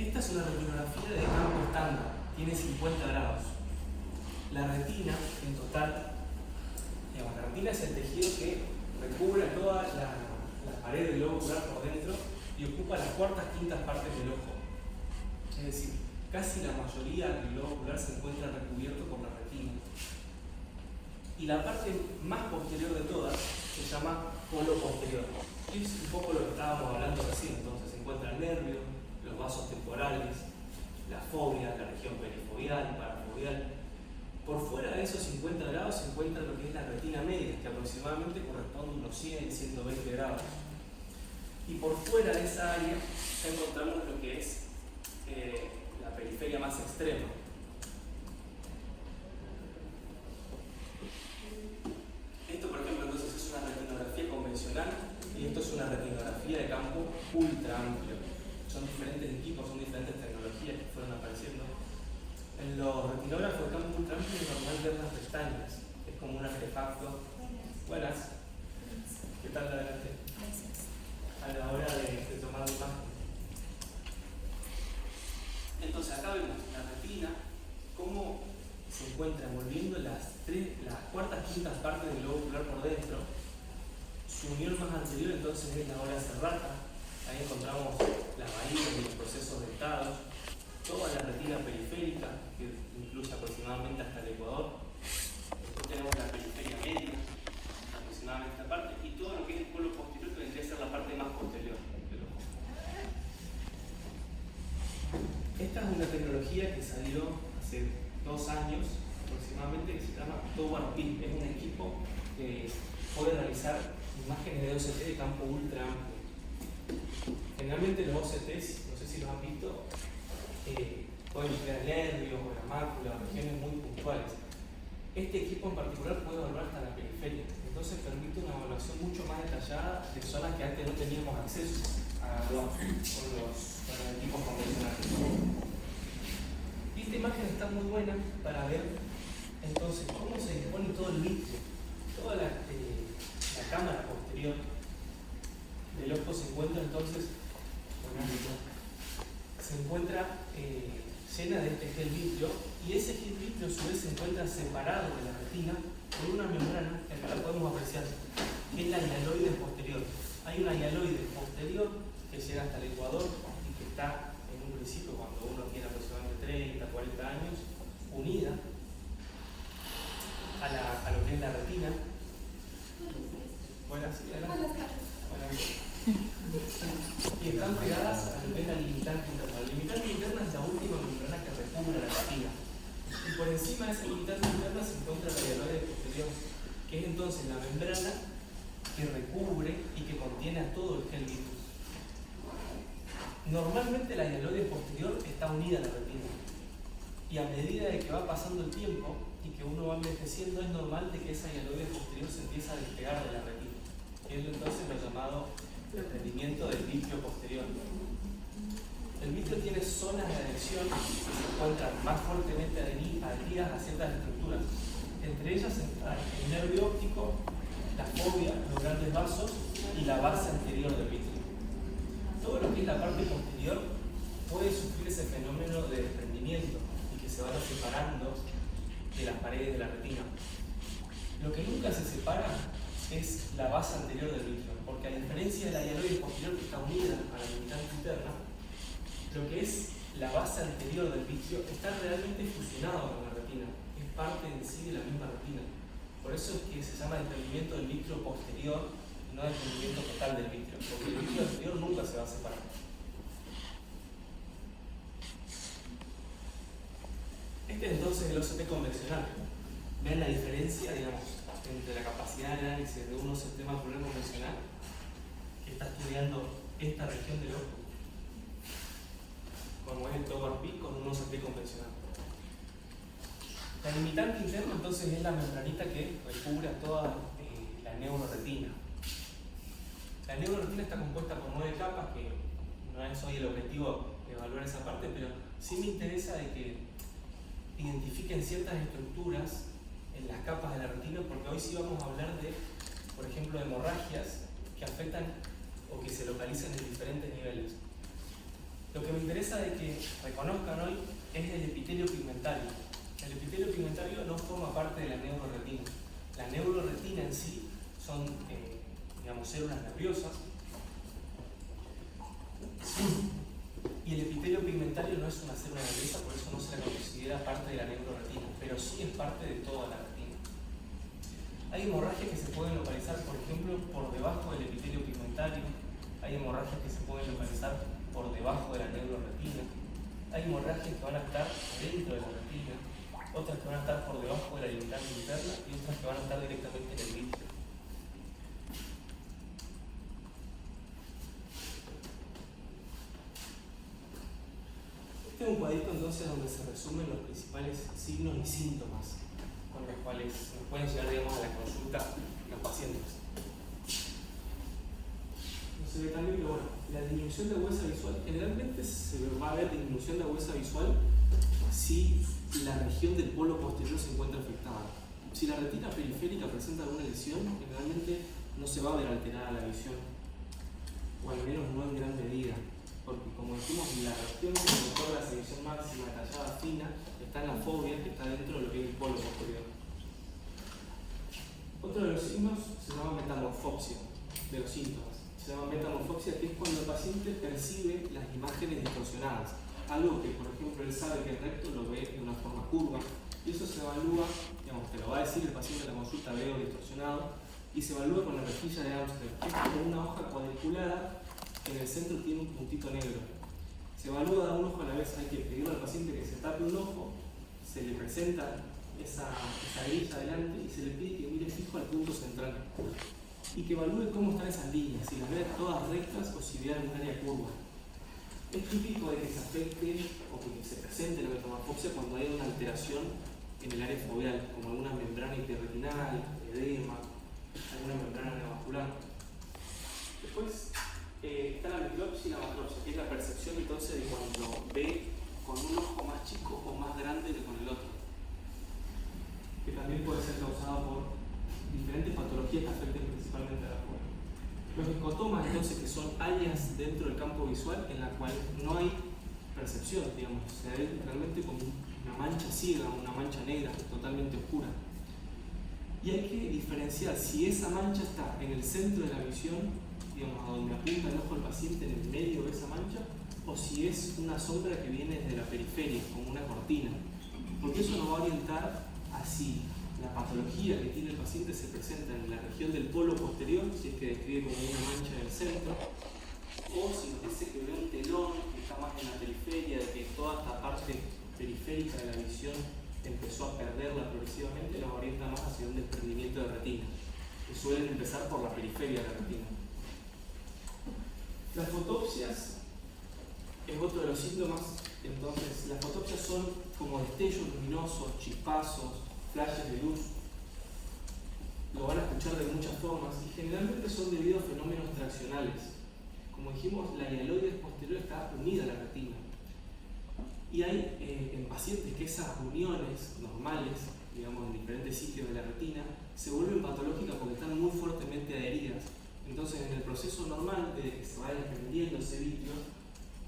Esta es una retinografía de campo estándar, tiene 50 grados. La retina, en total, digamos, la retina es el tejido que recubre toda la pared del globo ocular por dentro y ocupa las cuartas quintas partes del ojo. Es decir, casi la mayoría del globo ocular se encuentra recubierto por la retina. Y la parte más posterior de todas se llama polo posterior. Es un poco lo que estábamos hablando recién. Entonces se encuentra el nervio, los vasos temporales, la fobia, la región perifovial, parafovial. Por fuera de esos 50 grados se encuentra lo que es la retina media, que aproximadamente corresponde a unos 100 y 120 grados. Y por fuera de esa área ya encontramos lo que es la periferia más extrema. Esto, por ejemplo, entonces es una retinografía convencional y esto es una retinografía de campo ultra amplio. Son diferentes equipos, son diferentes tecnologías que fueron apareciendo. En los retinógrafos de campo ultra amplio es normal ver las pestañas. Es como un artefacto. Buenas. ¿Qué tal adelante? A la hora de tomar la imagen. Entonces acá vemos la retina, cómo se encuentra envolviendo las cuartas quintas partes del globo ocular por dentro. Su unión más anterior entonces es la hora serrata. Ahí encontramos las bahías y los procesos dentados, toda la retina periférica, que incluye aproximadamente hasta el ecuador. Después tenemos la periferia media, aproximadamente esta parte, y todo lo que es el polo posterior, que vendría a ser la parte más posterior del ojo. Esta es una tecnología que salió hace 2 años aproximadamente, que se llama Toward Peak. Es un equipo que puede realizar imágenes de OCT de campo ultra amplio. Generalmente los OCTs, no sé si los han visto, pueden llegar al nervio o la mácula, regiones muy puntuales. Este equipo en particular puede evaluar hasta la periferia, entonces permite una evaluación mucho más detallada de zonas que antes no teníamos acceso con los equipos convencionales. Y esta imagen está muy buena para ver entonces cómo se dispone todo el vitrio, toda la cámara posterior del ojo se encuentra entonces llena de este gel vitrio, y ese gel vitrio a su vez se encuentra separado de la retina por una membrana que acá la podemos apreciar, que es la hialoide posterior. Hay una hialoide posterior que llega hasta el ecuador y que está en un principio, cuando uno tiene aproximadamente 30, 40 años, unida a lo que es la retina. Bueno, sí, adelante. Y están pegadas a lo que es la limitante interna. La limitante interna es la última membrana que recubre la retina. Y por encima de esa limitante interna se encuentra la hialoide posterior, que es entonces la membrana que recubre y que contiene a todo el gel vitrio. Normalmente la hialoide posterior está unida a la retina. Y a medida de que va pasando el tiempo y que uno va envejeciendo, es normal de que esa hialoide posterior se empiece a despegar de la retina. Que es entonces lo llamado desprendimiento del vitrio posterior. El vitrio tiene zonas de adhesión que se encuentran más fuertemente adheridas a ciertas estructuras. Entre ellas está el nervio óptico, la fobia, los grandes vasos y la base anterior del vitrio. Todo lo que es la parte posterior puede sufrir ese fenómeno de desprendimiento y que se vaya separando de las paredes de la retina. Lo que nunca se separa es la base anterior del vitrio, porque a diferencia de la hialoide posterior que está unida a la limitante interna, lo que es la base anterior del vitrio está realmente fusionado con la retina, es parte en sí de la misma retina. Por eso es que se llama desprendimiento del vitrio posterior y no desprendimiento total del vitrio, porque el vitrio anterior nunca se va a separar. Este es entonces el OCT convencional. Vean la diferencia, digamos, entre la capacidad de análisis de un OCT macronuclear convencional que está estudiando esta región del ojo, como es el Toward Peak, con un OCT convencional. La limitante interna entonces es la membranita que recubre a toda la neuroretina. La neuroretina está compuesta por 9 capas, que no es hoy el objetivo de evaluar esa parte, pero sí me interesa de que identifiquen ciertas estructuras en las capas de la retina, porque hoy sí vamos a hablar de, por ejemplo, de hemorragias, hemorragias que afectan o que se localizan en diferentes niveles. Lo que me interesa de que reconozcan hoy es el epitelio pigmentario. El epitelio pigmentario no forma parte de la neuroretina. La neuroretina en sí son células nerviosas y el epitelio pigmentario no es una célula nerviosa, por eso no se la considera parte de la neuroretina, pero sí es parte de toda la retina. Hay hemorragias que se pueden localizar, por ejemplo, por debajo del epitelio pigmentario. Hay hemorragias que se pueden localizar por debajo de la neuroretina. Hay hemorragias que van a estar dentro de la retina, otras que van a estar por debajo de la limitante interna y otras que van a estar directamente en el vítreo. Este es un cuadrito entonces donde se resumen los principales signos y síntomas con los cuales nos pueden llegar, digamos, a la consulta los pacientes. No se ve tan bien, pero bueno, la disminución de agudeza visual, generalmente se va a ver disminución de agudeza visual si la región del polo posterior se encuentra afectada. Si la retina periférica presenta alguna lesión, generalmente no se va a ver alterada la visión, o al menos no en gran medida, porque como dijimos, la región que recorre la sección máxima tallada fina está en la fobia, que está dentro de lo que es el polo posterior. Otro de los signos se llama metamorfopsia, de los síntomas. Se llama metamorfopsia, que es cuando el paciente percibe las imágenes distorsionadas. Algo que, por ejemplo, él sabe que el recto lo ve de una forma curva, y eso se evalúa, digamos, te lo va a decir el paciente en la consulta, veo distorsionado, y se evalúa con la rejilla de Amsterdam, que es como una hoja cuadriculada que en el centro tiene un puntito negro. Se evalúa de un ojo a la vez, hay que pedirle al paciente que se tape un ojo, se le presenta esa grilla adelante y se le pide que mire fijo al punto central y que evalúe cómo están esas líneas, si las ve todas rectas o si ve algún área curva. Es típico de que se afecte o que se presente la metamorfopsia cuando hay una alteración en el área foveal, como alguna membrana hiperretinal, edema, alguna membrana neovascular. Después está la micropsia y la macropsia, que es la percepción entonces de cuando ve con un ojo más chico o más grande que con el otro, que también puede ser causado por diferentes patologías que afecten principalmente a la foveal. Los escotomas, entonces, que son áreas dentro del campo visual en la cual no hay percepción, digamos, se ve realmente como una mancha ciega, una mancha negra, totalmente oscura. Y hay que diferenciar si esa mancha está en el centro de la visión, digamos, a donde apunta el ojo del paciente, en el medio de esa mancha, o si es una sombra que viene desde la periferia, como una cortina. Porque eso nos va a orientar a si la patología que tiene el paciente se presenta en la región del polo posterior, si es que describe como una mancha en el centro, o si nos dice que ve un telón que está más en la periferia, de que toda esta parte periférica de la visión empezó a perderla progresivamente, nos orienta más hacia un desprendimiento de retina, que suelen empezar por la periferia de la retina. Las fotopsias es otro de los síntomas. Entonces, las fotopsias son como destellos luminosos, chispazos, flashes de luz. Lo van a escuchar de muchas formas y generalmente son debido a fenómenos traccionales. Como dijimos, la hialoides posterior está unida a la retina. Y hay en pacientes que esas uniones normales, digamos, en diferentes sitios de la retina, se vuelven patológicas porque están muy fuertemente adheridas. Entonces, en el proceso normal de que se vaya desprendiendo ese vitrio,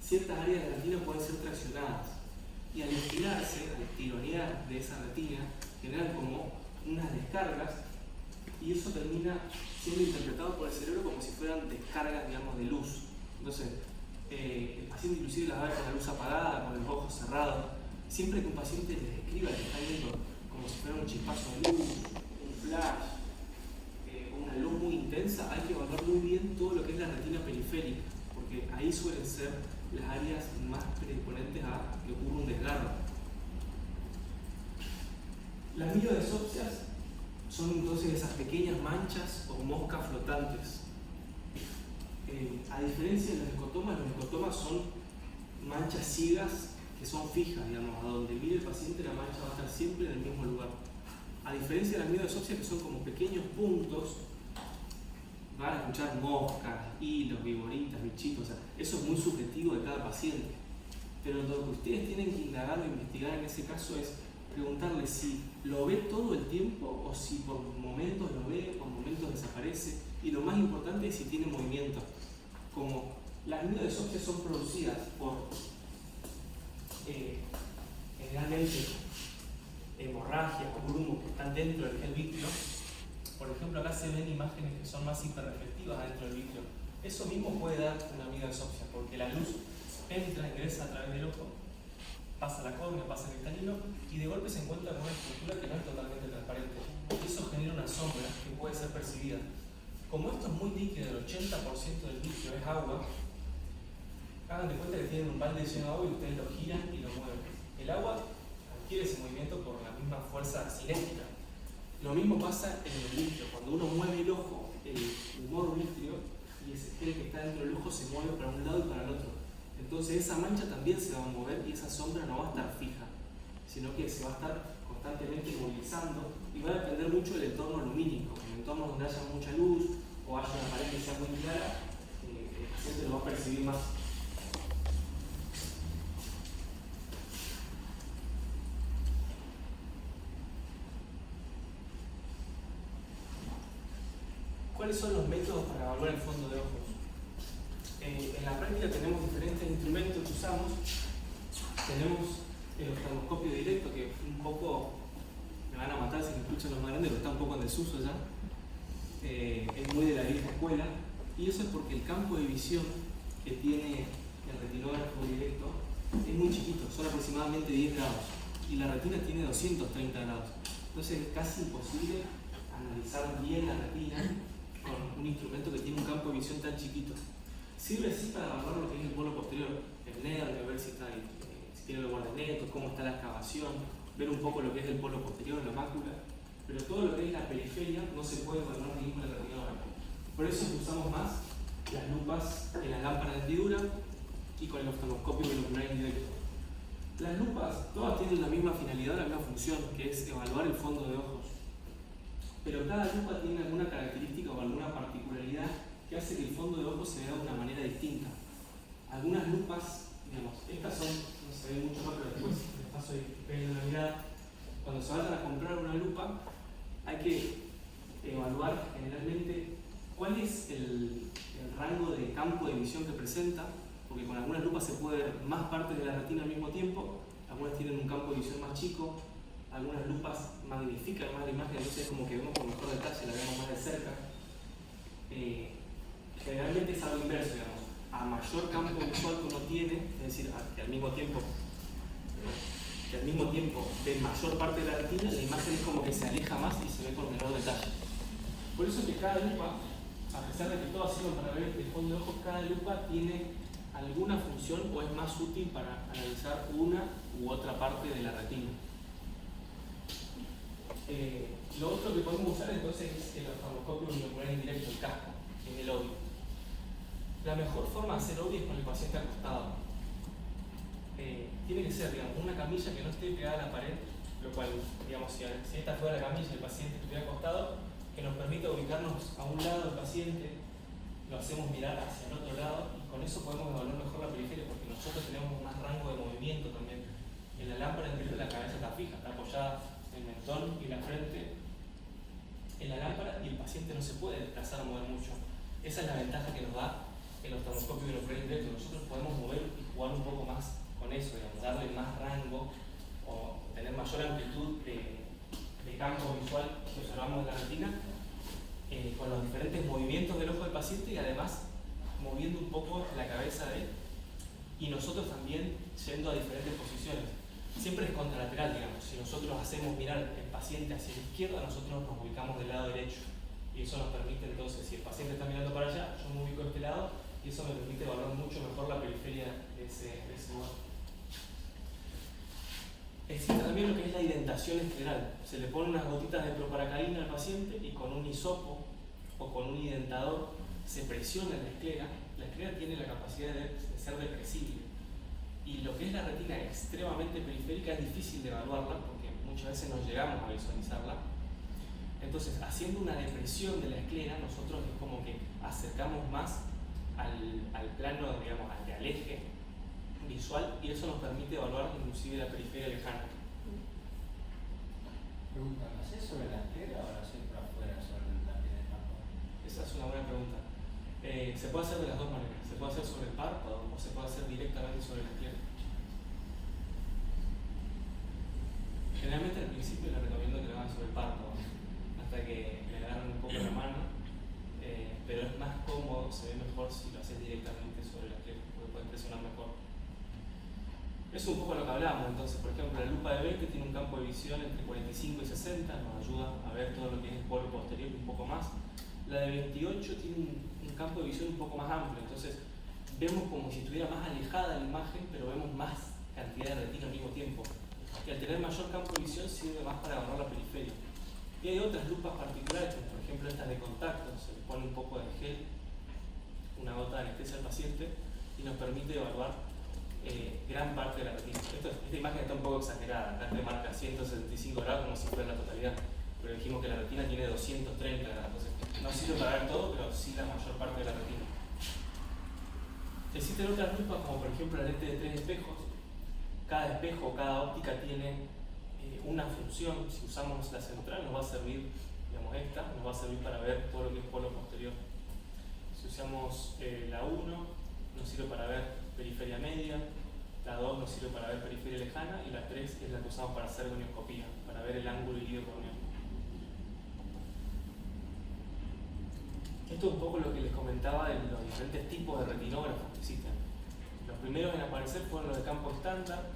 ciertas áreas de la retina pueden ser traccionadas. Y al estirarse, al tironear de esa retina, generan como unas descargas y eso termina siendo interpretado por el cerebro como si fueran descargas, digamos, de luz. Entonces, el paciente inclusive las va a ver con la luz apagada, con los ojos cerrados. Siempre que un paciente les describa que está viendo como si fuera un chispazo de luz, un flash, una luz muy intensa, hay que evaluar muy bien todo lo que es la retina periférica, porque ahí suelen ser las áreas más predisponentes a que ocurra un desgarro. Las mioesopsias son entonces esas pequeñas manchas o moscas flotantes. A diferencia de los escotomas son manchas ciegas que son fijas, digamos, a donde mire el paciente la mancha va a estar siempre en el mismo lugar. A diferencia de las mioesopsias que son como pequeños puntos, van a escuchar moscas, hilos, viboritas, bichitos, o sea, eso es muy subjetivo de cada paciente. Pero lo que ustedes tienen que indagar o investigar en ese caso es preguntarle si lo ve todo el tiempo o si por momentos lo ve, por momentos desaparece, y lo más importante es si tiene movimiento, como Las nubes de Esopsia son producidas por generalmente hemorragias o grumos que están dentro del gel vítreo. Por ejemplo, acá se ven imágenes que son más hiperreflectivas dentro del vítreo. Eso mismo puede dar una amiga-esopsia, porque la luz entra, ingresa a través del ojo, pasa la córnea, pasa el cristalino y de golpe se encuentra con una estructura que no es totalmente transparente. Y eso genera una sombra que puede ser percibida. Como esto es muy líquido, el 80% del vítreo es agua, hagan de cuenta que tienen un balde lleno de agua y ustedes lo giran y lo mueven. El agua adquiere ese movimiento por la misma fuerza cinética. Lo mismo pasa en el vítreo. Cuando uno mueve el ojo, el humor vítreo y ese gel que está dentro del ojo se mueve para un lado y para el otro. Entonces esa mancha también se va a mover y esa sombra no va a estar fija, sino que se va a estar constantemente movilizando y va a depender mucho del entorno lumínico. En entornos donde haya mucha luz o haya una pared que sea muy clara, el paciente lo va a percibir más. ¿Cuáles son los métodos para evaluar el fondo de ojos? En la práctica tenemos diferentes instrumentos que usamos. Tenemos el oftalmoscopio directo, que un poco, me van a matar si me escuchan los más grandes, pero está un poco en desuso ya. Es muy de la vieja escuela. Y eso es porque el campo de visión que tiene el retinógrafo directo es muy chiquito, son aproximadamente 10 grados. Y la retina tiene 230 grados. Entonces es casi imposible analizar bien la retina con un instrumento que tiene un campo de visión tan chiquito. Sirve sí para evaluar lo que es el polo posterior, el nervio, ver si tiene los bordes netos, cómo está la excavación, ver un poco lo que es el polo posterior, la mácula, pero todo lo que es la periferia no se puede evaluar ni con el retinógrafo. Por eso usamos más las lupas en las lámparas de hendidura y con el oftalmoscopio binocular indirecto. Las lupas todas tienen la misma finalidad, la misma función, que es evaluar el fondo de ojos. Pero cada lupa tiene alguna característica o alguna particularidad que hace que el fondo de ojos se vea de una manera distinta. Algunas lupas, digamos, estas son, no se ven mucho más, pero después les paso y peguen una mirada. Cuando se vayan a comprar una lupa, hay que evaluar generalmente cuál es el rango de campo de visión que presenta, porque con algunas lupas se puede ver más partes de la retina al mismo tiempo, algunas tienen un campo de visión más chico, algunas lupas magnifican más la imagen, entonces es como que vemos con mejor detalle, la vemos más de cerca. Generalmente es algo inverso, digamos. A mayor campo visual que uno tiene, es decir, que al mismo tiempo ve mayor parte de la retina, la imagen es como que se aleja más y se ve con menor detalle. Por eso que cada lupa, a pesar de que todas sirven para ver el fondo de ojos, cada lupa tiene alguna función o es más útil para analizar una u otra parte de la retina. Lo otro que podemos usar entonces es el oftalmoscopio binocular indirecto, el casco, en el odio. La mejor forma de hacer odio es con el paciente acostado. Tiene que ser, digamos, una camilla que no esté pegada a la pared, lo cual, digamos, si esta fuera la camilla y el paciente estuviera acostado, que nos permita ubicarnos a un lado del paciente, lo hacemos mirar hacia el otro lado y con eso podemos evaluar mejor la periferia porque nosotros tenemos más rango de movimiento también. En la lámpara anterior la cabeza está fija, está apoyada el mentón y la frente en la lámpara y el paciente no se puede desplazar o mover mucho. Esa es la ventaja que nos da el oftalmoscopio binocular indirecto. Nosotros podemos mover y jugar un poco más con eso, digamos, darle más rango o tener mayor amplitud de campo visual que observamos en la retina con los diferentes movimientos del ojo del paciente y además moviendo un poco la cabeza de él y nosotros también yendo a diferentes posiciones. Siempre es contralateral, digamos. Si nosotros hacemos mirar el paciente hacia la izquierda, nosotros nos ubicamos del lado derecho. Y eso nos permite entonces, si el paciente está mirando para allá, yo me ubico de este lado y eso me permite evaluar mucho mejor la periferia de ese lugar. Existe también lo que es la identación escleral. Se le pone unas gotitas de proparacaína al paciente y con un hisopo o con un identador se presiona la esclera. La esclera tiene la capacidad de ser depresible. Y lo que es la retina extremadamente periférica es difícil de evaluarla porque muchas veces no llegamos a visualizarla. Entonces, haciendo una depresión de la esclera, nosotros es como que acercamos más al plano, digamos, al eje visual y eso nos permite evaluar inclusive la periferia lejana. Pregunta, ¿lo haces sobre la esclera o lo haces por afuera sobre la piel del campo? Esa es una buena pregunta. Se puede hacer de las dos maneras. Se puede hacer sobre el párpado o se puede hacer directamente sobre la piel. Generalmente al principio les recomiendo que lo hagan sobre el párpado, hasta que le agarren un poco la mano, pero es más cómodo, se ve mejor si lo haces directamente sobre la piel, porque puede presionar mejor. Es un poco lo que hablábamos, entonces, por ejemplo, la lupa de 20 tiene un campo de visión entre 45 y 60, nos ayuda a ver todo lo que es el polo posterior un poco más. La de 28 tiene un campo de visión un poco más amplio, entonces vemos como si estuviera más alejada la imagen, pero vemos más cantidad de retina al mismo tiempo. Y al tener mayor campo de visión sirve más para agarrar la periferia. Y hay otras lupas particulares, como por ejemplo estas de contacto, se le pone un poco de gel, una gota de anestesia al paciente y nos permite evaluar gran parte de la retina. Esta imagen está un poco exagerada, acá te marca 175 grados como si fuera la totalidad, pero dijimos que la retina tiene 230 grados, entonces no sirve para ver todo, pero sí la mayor parte de la retina. Existen otras lupas como por ejemplo la lente de 3 espejos. Cada espejo, cada óptica tiene una función. Si usamos la central nos va a servir, digamos esta, nos va a servir para ver todo lo que es polo posterior. Si usamos la 1 nos sirve para ver periferia media, la 2 nos sirve para ver periferia lejana y la 3 es la que usamos para hacer gonioscopía, para ver el ángulo ilido-corneal. Esto es un poco lo que les comentaba de los diferentes tipos de retinógrafos que existen. Los primeros en aparecer fueron los de campo estándar,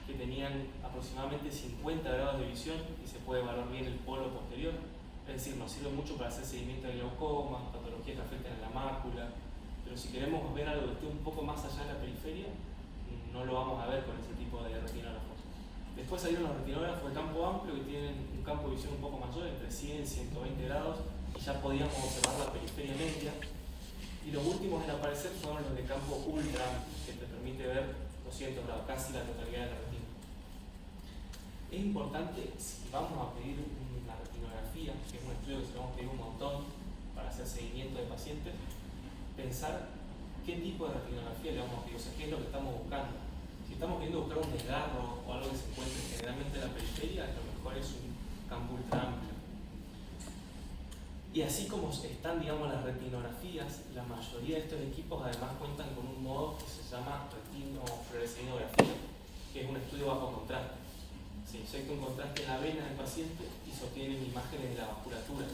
que tenían aproximadamente 50 grados de visión y se puede evaluar bien el polo posterior. Es decir, nos sirve mucho para hacer seguimiento de glaucoma, patologías que afectan a la mácula, pero si queremos ver algo que esté un poco más allá de la periferia, no lo vamos a ver con ese tipo de retinógrafos. Después salieron los retinógrafos de campo amplio que tienen un campo de visión un poco mayor, entre 100 y 120 grados, y ya podíamos observar la periferia media. Y los últimos en aparecer fueron los de campo ultra, que te permite ver 200 grados, casi la totalidad de la retina. Es importante, si vamos a pedir una retinografía, que es un estudio que se lo vamos a pedir un montón para hacer seguimiento de pacientes, pensar qué tipo de retinografía le vamos a pedir, o sea, qué es lo que estamos buscando. Si estamos queriendo buscar un desgarro o algo que se encuentre generalmente en la periferia, lo mejor es un campo ultra amplio. Y así como están, digamos, las retinografías, la mayoría de estos equipos además cuentan con un modo que se llama retinofluorescein, que es un estudio bajo contraste. Se inyecta un contraste en la vena del paciente y se obtienen imágenes de la vasculatura.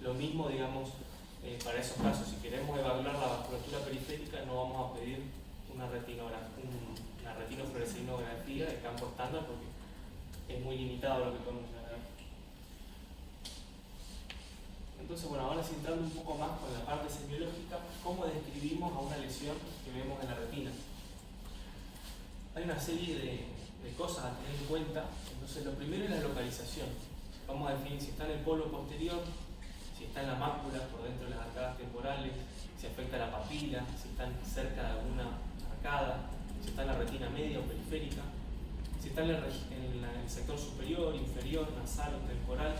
Lo mismo, digamos, para esos casos. Si queremos evaluar la vasculatura periférica, no vamos a pedir una retinofluoresceinografía de campo estándar porque es muy limitado lo que podemos ver. Entonces, bueno, ahora sí entrando un poco más con la parte semiológica, ¿cómo describimos a una lesión que vemos en la retina? Hay una serie de cosas a tener en cuenta. Entonces, lo primero es la localización. Vamos a definir si está en el polo posterior, si está en la mácula, por dentro de las arcadas temporales, si afecta a la papila, si está cerca de alguna arcada, si está en la retina media o periférica, si está en el sector superior, inferior, nasal o temporal.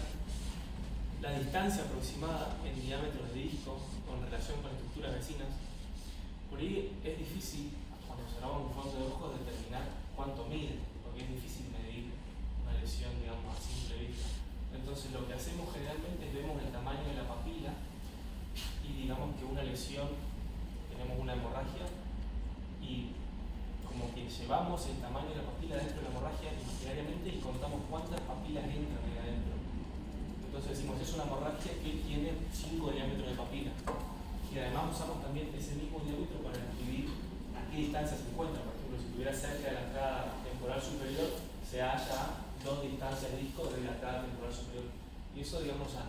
La distancia aproximada en diámetros de disco con relación con estructuras vecinas. Por ahí es difícil, cuando observamos un fondo de ojo, determinar cuánto mide, porque es difícil medir una lesión, digamos, a simple vista. Entonces lo que hacemos generalmente es vemos el tamaño de la papila y digamos que una lesión, tenemos una hemorragia y como que llevamos el tamaño de la papila dentro de la hemorragia imaginariamente y contamos cuántas papilas entran ahí adentro. Entonces decimos, es una hemorragia que tiene 5 diámetros de papila. Y además usamos también ese mismo diámetro para describir a qué distancia se encuentra. Por ejemplo, si estuviera cerca de la entrada temporal superior, se halla 2 distancias de disco de la entrada temporal superior. Y eso, digamos, a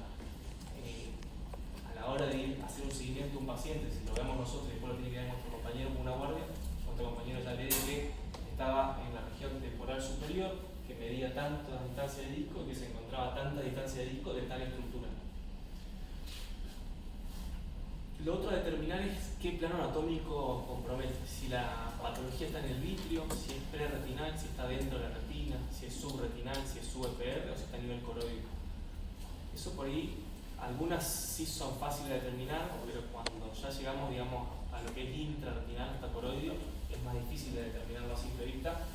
la hora de ir a hacer un seguimiento de un paciente, si lo vemos nosotros y después lo tiene que ver nuestro compañero con una guardia, nuestro compañero ya lee que estaba en la región temporal superior, que medía tanta distancia de disco y que se encontraba tanta distancia de disco de tal estructura. Lo otro a determinar es qué plano anatómico compromete, si la patología está en el vitrio, si es preretinal, si está dentro de la retina, si es subretinal, si es sub-EPR o si está a nivel coroides. Eso por ahí, algunas sí son fáciles de determinar, pero cuando ya llegamos, digamos, a lo que es intraretinal hasta coroideo, es más difícil de determinarlo a simple vista.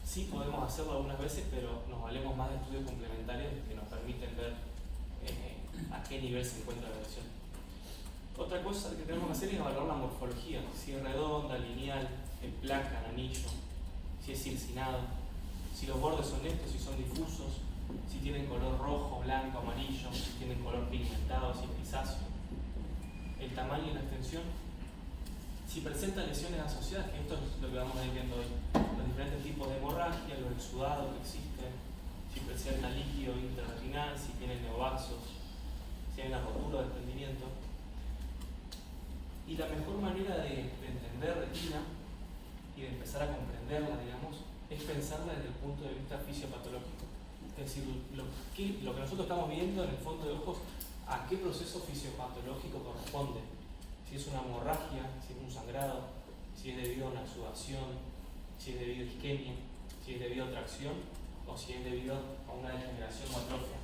Sí podemos hacerlo algunas veces, pero nos valemos más de estudios complementarios que nos permiten ver a qué nivel se encuentra la lesión. Otra cosa que tenemos que hacer es evaluar la morfología, si es redonda, lineal, en placa, en anillo, si es circinado, si los bordes son estos, si son difusos, si tienen color rojo, blanco, amarillo, si tienen color pigmentado, si es grisáceo, el tamaño y la extensión, si presenta lesiones asociadas, que esto es lo que vamos a ir viendo hoy, los diferentes tipos de hemorragia, los exudados que existen, si presenta líquido intraretinal, si tienen neovaxos, si hay una rotura o desprendimiento. Y la mejor manera de entender retina y de empezar a comprenderla, digamos, es pensarla desde el punto de vista fisiopatológico. Es decir, lo que nosotros estamos viendo en el fondo de ojos, a qué proceso fisiopatológico corresponde. Si es una hemorragia, si es un sangrado, si es debido a una exudación, si es debido a isquemia, si es debido a tracción o si es debido a una degeneración o atrofia.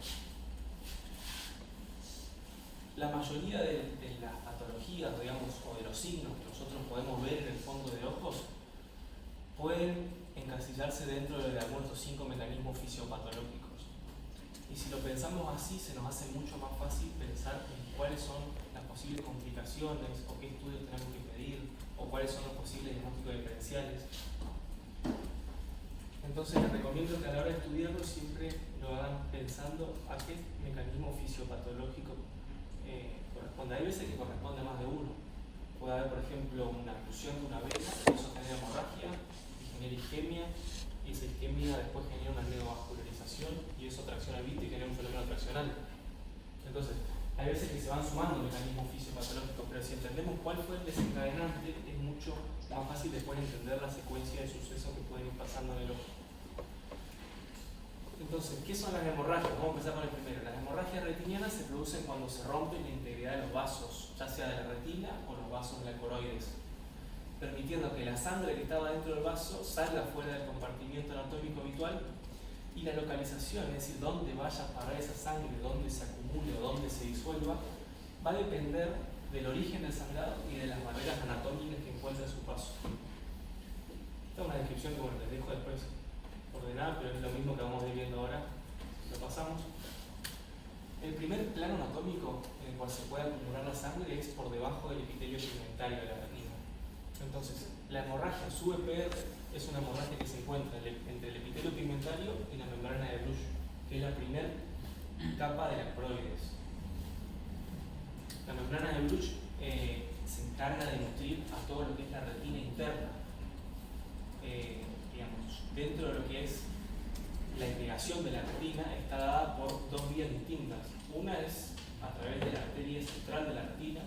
La mayoría de las patologías, digamos, o de los signos que nosotros podemos ver en el fondo de ojos pueden encasillarse dentro de algunos 5 mecanismos fisiopatológicos. Y si lo pensamos así, se nos hace mucho más fácil pensar en cuáles son las posibles complicaciones, o qué estudios tenemos que pedir, o cuáles son los posibles diagnósticos diferenciales. Entonces les recomiendo que a la hora de estudiarlo siempre lo hagan pensando a qué mecanismo fisiopatológico corresponde. Hay veces que corresponde a más de uno. Puede haber, por ejemplo, una oclusión de una vena, eso genera hemorragia, y genera isquemia, y esa isquemia después genera una neovascularización, y eso tracciona el vito y genera un fenómeno traccional. Entonces, hay veces que se van sumando mecanismos fisiopatológicos, pero si entendemos cuál fue el desencadenante, es mucho más fácil después entender la secuencia de sucesos que pueden ir pasando en el ojo. Entonces, ¿qué son las hemorragias? Vamos a empezar con el primero. Las hemorragias retinianas se producen cuando se rompe la integridad de los vasos, ya sea de la retina o los vasos de la coroides, permitiendo que la sangre que estaba dentro del vaso salga fuera del compartimiento anatómico habitual, y la localización, es decir, dónde vaya a parar esa sangre, dónde se acumule o dónde se disuelva, va a depender del origen del sangrado y de las barreras anatómicas que encuentra en su paso. Esta es una descripción que bueno, les dejo después ordenada, pero es lo mismo que vamos a ir viendo ahora. Lo pasamos. El primer plano anatómico en el cual se puede acumular la sangre es por debajo del epitelio pigmentario de la retina. Entonces, la hemorragia sub-EPR es una hemorragia que se encuentra entre el epitelio pigmentario y la membrana de Bruch, que es la primera capa de la coroides. La membrana de Bruch se encarga de nutrir a todo lo que es la retina interna. Digamos, dentro de lo que es la irrigación de la retina está dada por 2 vías distintas. Una es a través de la arteria central de la retina,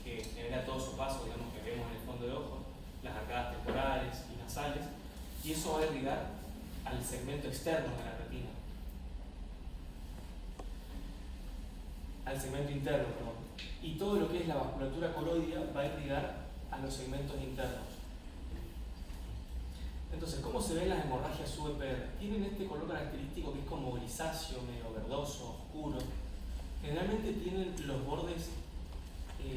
que genera todo su paso, digamos, que vemos en el fondo de ojo, las arcadas temporales y nasales, y eso va a irrigar al segmento externo de la retina. Al segmento interno, perdón. Y todo lo que es la vasculatura coroidea va a irrigar a los segmentos internos. Entonces, ¿cómo se ven las hemorragias sub-EPR? Tienen este color característico que es como grisáceo, medio verdoso, oscuro. Generalmente tienen los bordes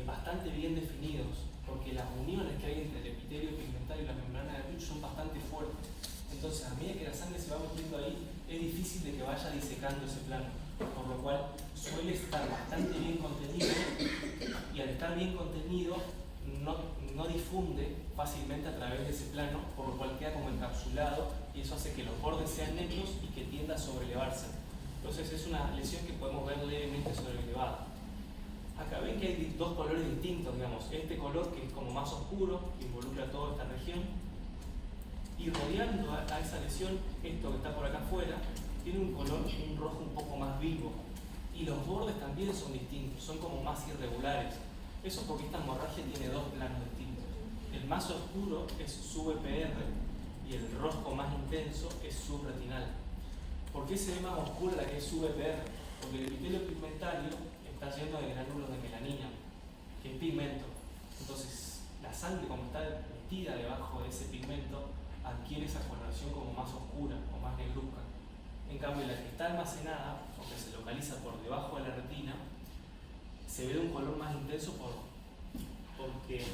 bastante bien definidos, porque las uniones que hay entre el epitelio pigmentario y la membrana de Bruch son bastante fuertes. Entonces, a medida que la sangre se va metiendo ahí, es difícil de que vaya disecando ese plano, por lo cual suele estar bastante bien contenido, y al estar bien contenido no difunde fácilmente a través de ese plano, por lo cual queda como encapsulado, y eso hace que los bordes sean netos y que tienda a sobrelevarse. Entonces es una lesión que podemos ver levemente sobrelevada. Acá ven que hay 2 colores distintos, digamos, este color que es como más oscuro, que involucra toda esta región, y rodeando a esa lesión, esto que está por acá afuera, tiene un color, un rojo un poco más vivo, y los bordes también son distintos, son como más irregulares. Eso porque esta hemorragia tiene 2 planos distintos. El más oscuro es sub-EPR y el rojo más intenso es subretinal. ¿Por qué se ve más oscura la que es sub-EPR? Porque el epitelio pigmentario está lleno de gránulos de melanina, que es pigmento. Entonces, la sangre, como está metida debajo de ese pigmento, adquiere esa coloración como más oscura o más negruzca. En cambio, la que está almacenada, o que se localiza por debajo de la retina, se ve de un color más intenso porque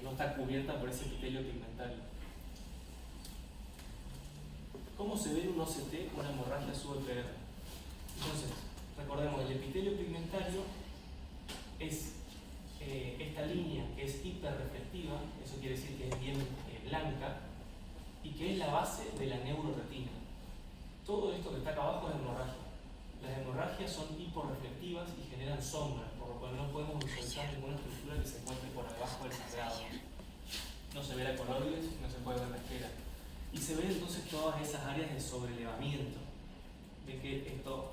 no está cubierta por ese epitelio pigmentario. ¿Cómo se ve en un OCT una hemorragia sub-EPR? Entonces, recordemos, el epitelio pigmentario es esta línea que es hiperreflectiva, eso quiere decir que es bien blanca, y que es la base de la neuroretina. Todo esto que está acá abajo es hemorragia. Las hemorragias son hiporreflectivas y generan sombras, por lo cual no podemos visualizar ninguna estructura que se encuentre por debajo del sangrado. No se ve la coroides, no se puede ver la esfera. Y se ven entonces todas esas áreas de sobrelevamiento, de que esto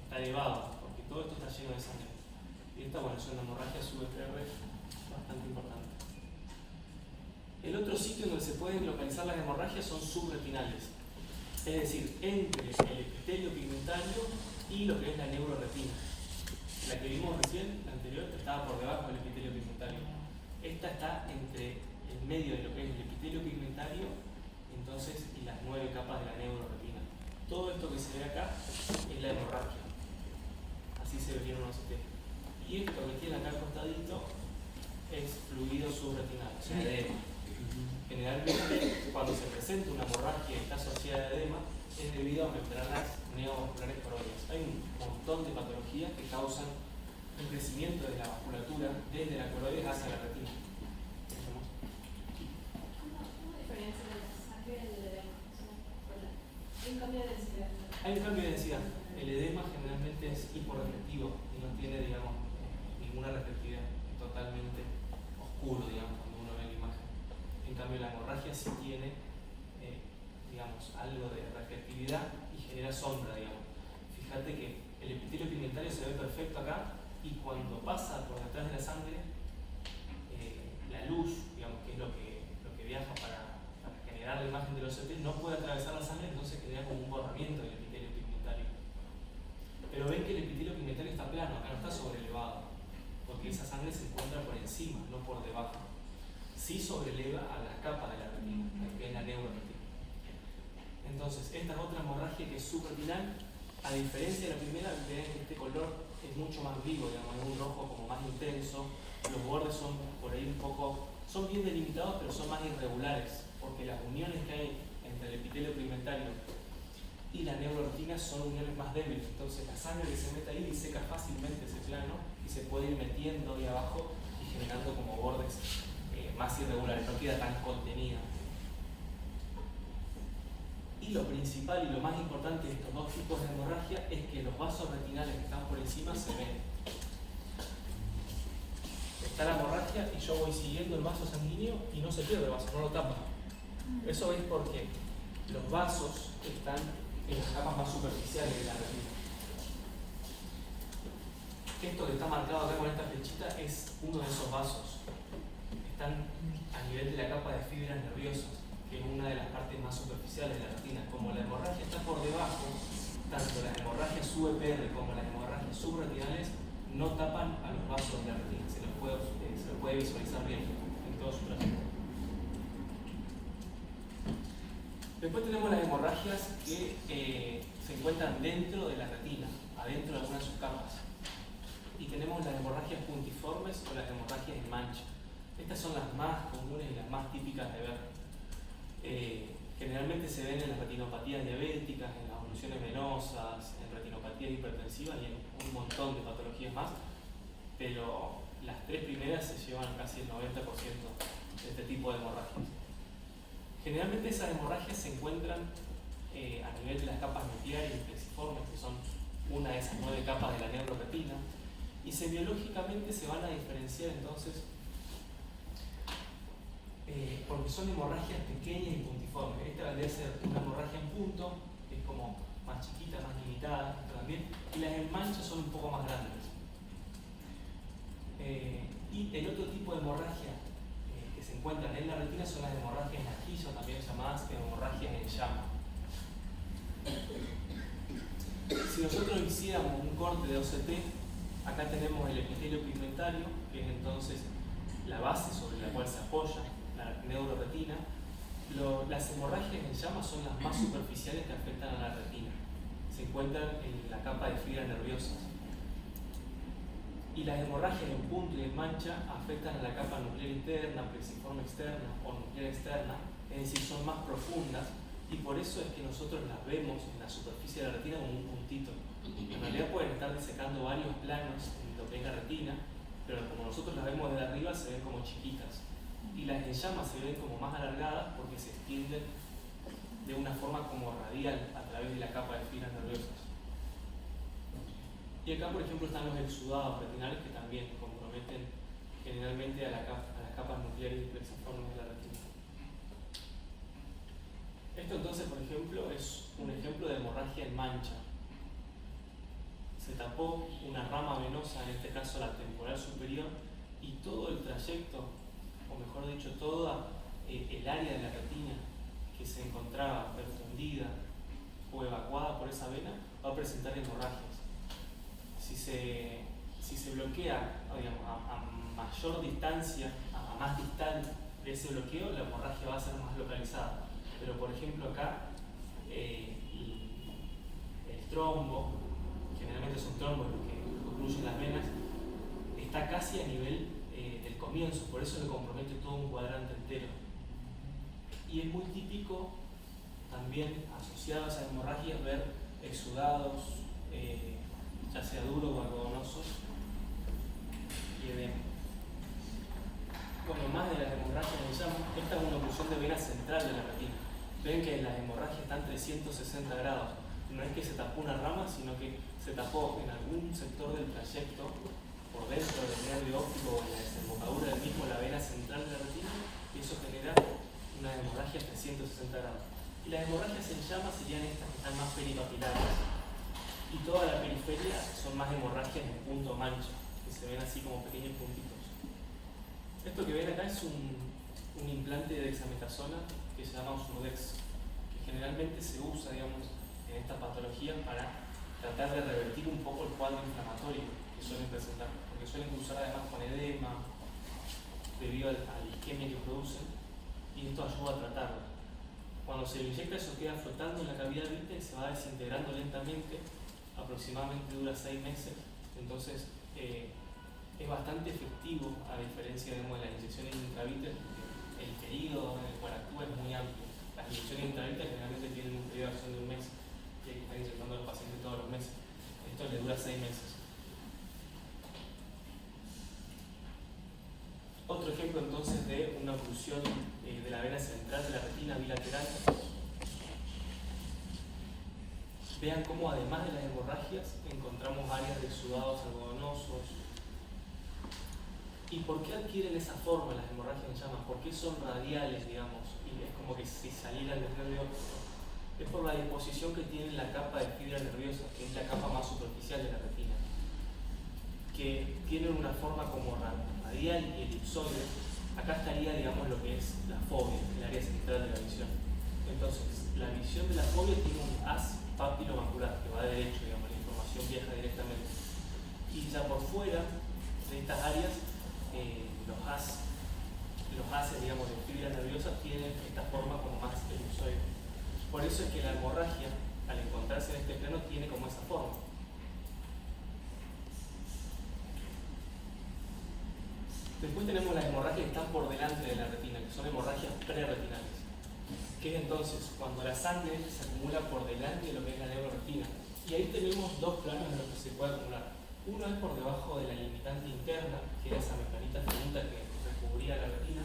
está elevado, porque todo esto está lleno de sangre. Y esta, bueno, es una hemorragia sub-EPR bastante importante. El otro sitio donde se pueden localizar las hemorragias son subretinales, es decir, entre el epitelio pigmentario y lo que es la neuroretina. La que vimos recién, la anterior, estaba por debajo del epitelio pigmentario. Esta está entre el medio de lo que es el epitelio pigmentario, entonces, y las 9 capas de la neuroretina. Todo esto que se ve acá es la hemorragia. Así se vería en un OCT. Y esto que tiene acá al costadito es fluido subretinal, o sea, edema. Generalmente, cuando se presenta una hemorragia y está asociada a edema, es debido a membranas neovasculares coroides. Hay un montón de patologías que causan un crecimiento de la vasculatura desde la coroides hacia la retina. ¿Cómo diferencia la sangre del edema? Hay un cambio de densidad. Hay un cambio de densidad. El edema generalmente es hiporreflectivo y no tiene, digamos, ninguna reflectividad, es totalmente oscuro, digamos, cuando uno ve la imagen. En cambio, la hemorragia sí tiene, digamos, algo de reflectividad y genera sombra, digamos. Fíjate que el epitelio pigmentario se ve perfecto acá y cuando pasa por detrás de la sangre, la luz, digamos, que es lo que viaja para generar la imagen del OCT, no puede atravesar la sangre, entonces genera como un borramiento del epitelio pigmentario. Pero ven que el epitelio pigmentario está plano, acá no está sobrelevado, porque esa sangre se encuentra por encima, no por debajo. Sí sobreleva a las capas de la retina, que es la neuroretina. Entonces, esta es otra hemorragia que es subretinal. A diferencia de la primera, ven que este color es mucho más vivo, digamos, es un rojo como más intenso. Los bordes son por ahí un poco, son bien delimitados, pero son más irregulares, porque las uniones que hay entre el epitelio pigmentario y la neuroretina son uniones más débiles. Entonces, la sangre que se mete ahí diseca fácilmente ese plano y se puede ir metiendo ahí abajo y generando como bordes más irregulares, no queda tan contenida. Y lo principal y lo más importante de estos dos tipos de hemorragia es que los vasos retinales que están por encima se ven. Está la hemorragia y yo voy siguiendo el vaso sanguíneo y no se pierde el vaso, no lo tapa. Eso es porque los vasos están en las capas más superficiales de la retina. Esto que está marcado acá con esta flechita es uno de esos vasos. Están a nivel de la capa de fibras nerviosas, que es una de las partes más superficiales de la retina. Como la hemorragia está por debajo, tanto las hemorragias sub-EPR como las hemorragias subretinales no tapan a los vasos de la retina, se los puede visualizar bien en todo su trayecto. Después tenemos las hemorragias que se encuentran dentro de la retina, adentro de algunas de sus capas. Y tenemos las hemorragias puntiformes o las hemorragias en mancha. Estas son las más comunes y las más típicas de ver. Generalmente se ven en las retinopatías diabéticas, en las evoluciones venosas, en retinopatías hipertensivas y en un montón de patologías más, pero las tres primeras se llevan casi el 90% de este tipo de hemorragias. Generalmente esas hemorragias se encuentran a nivel de las capas nucleares y plexiformes, que son una de esas 9 capas de la neuroretina, y semiológicamente se van a diferenciar entonces porque son hemorragias pequeñas y puntiformes. Esta vendría a ser una hemorragia en punto, que es como más chiquita, más limitada, también, y las en mancha son un poco más grandes. Y el otro tipo de hemorragia que se encuentran en la retina son las hemorragias en ajillo, también llamadas hemorragias en llama. Si nosotros hiciéramos un corte de OCT, acá tenemos el epitelio pigmentario, que es entonces la base sobre la cual se apoya la neuroretina. Las hemorragias en llama son las más superficiales que afectan a la retina. Se encuentran en la capa de fibras nerviosas. Y las hemorragias en punto y en mancha afectan a la capa nuclear interna, plexiforme externa o nuclear externa, es decir, son más profundas y por eso es que nosotros las vemos en la superficie de la retina como un puntito. En realidad pueden estar disecando varios planos en lo que es la retina pero como nosotros las vemos desde arriba se ven como chiquitas. Y las en llamas se ven como más alargadas porque se extienden de una forma como radial a través de la capa de fibras nerviosas. Y acá, por ejemplo, están los exudados retinales que también comprometen generalmente a las capas nucleares y plexiformes de la retina. Esto entonces, por ejemplo, es un ejemplo de hemorragia en mancha. Se tapó una rama venosa, en este caso la temporal superior, y todo el trayecto, o mejor dicho, toda el área de la retina que se encontraba perfundida o evacuada por esa vena va a presentar hemorragias. Si se bloquea, digamos, a mayor distancia, a más distal de ese bloqueo, la hemorragia va a ser más localizada. Pero por ejemplo acá, el trombo, generalmente son trombos los que ocluyen las venas, está casi a nivel del comienzo, por eso le compromete todo un cuadrante entero. Y es muy típico también asociado a esas hemorragias ver exudados, ya sea duros o algodonosos, y edema. Bueno, más de las hemorragias en llamas, esta es una oclusión de vena central de la retina. Ven que las hemorragias están 360 grados. No es que se tapó una rama, sino que se tapó en algún sector del trayecto, por dentro del nervio óptico o en la desembocadura del mismo, la vena central de la retina, y eso genera una hemorragia 360 grados. Y las hemorragias en llamas serían estas que están más peripapilares. Y toda la periferia son más hemorragias en punto mancha, que se ven así como pequeños puntitos. Esto que ven acá es un implante de dexametasona que se llama Osmodex, que generalmente se usa, digamos, en esta patología para tratar de revertir un poco el cuadro inflamatorio que suelen presentar, porque suelen cruzar además con edema debido a la isquemia que producen, y esto ayuda a tratarlo. Cuando se lo inyecta, eso queda flotando en la cavidad vítea y se va desintegrando lentamente, aproximadamente dura 6 meses, entonces es bastante efectivo, a diferencia de las inyecciones intravítreas, porque el periodo en el cual actúa es muy amplio. Las inyecciones intravítreas generalmente tienen un periodo de acción de un mes y hay que estar inyectando a los pacientes todos los meses. Esto le dura 6 meses. Otro ejemplo entonces de una oclusión de la vena central de la retina bilateral. Vean cómo además de las hemorragias encontramos áreas de exudados algodonosos. ¿Y por qué adquieren esa forma las hemorragias en llamas? ¿Por qué son radiales, digamos? Y es como que si salieran del nervio óptico. Es por la disposición que tiene la capa de fibra nerviosa, que es la capa más superficial de la retina, que tienen una forma como radial y elipsoide. Acá estaría, digamos, lo que es la fobia, el área central de la visión. Entonces, la visión de la fobia tiene un haz papilomacular que va derecho, digamos, la información viaja directamente. Y ya por fuera de estas áreas, los haces, digamos, de fibras nerviosas tienen esta forma como más elipsoide. Por eso es que la hemorragia, al encontrarse en este plano, tiene como esa forma. Después tenemos las hemorragias que están por delante de la retina, que son hemorragias preretinales. Que es entonces cuando la sangre se acumula por delante de lo que es la neuroretina. Y ahí tenemos dos planos en los que se puede acumular. Uno es por debajo de la limitante interna, que era esa membrana finita que recubría la retina,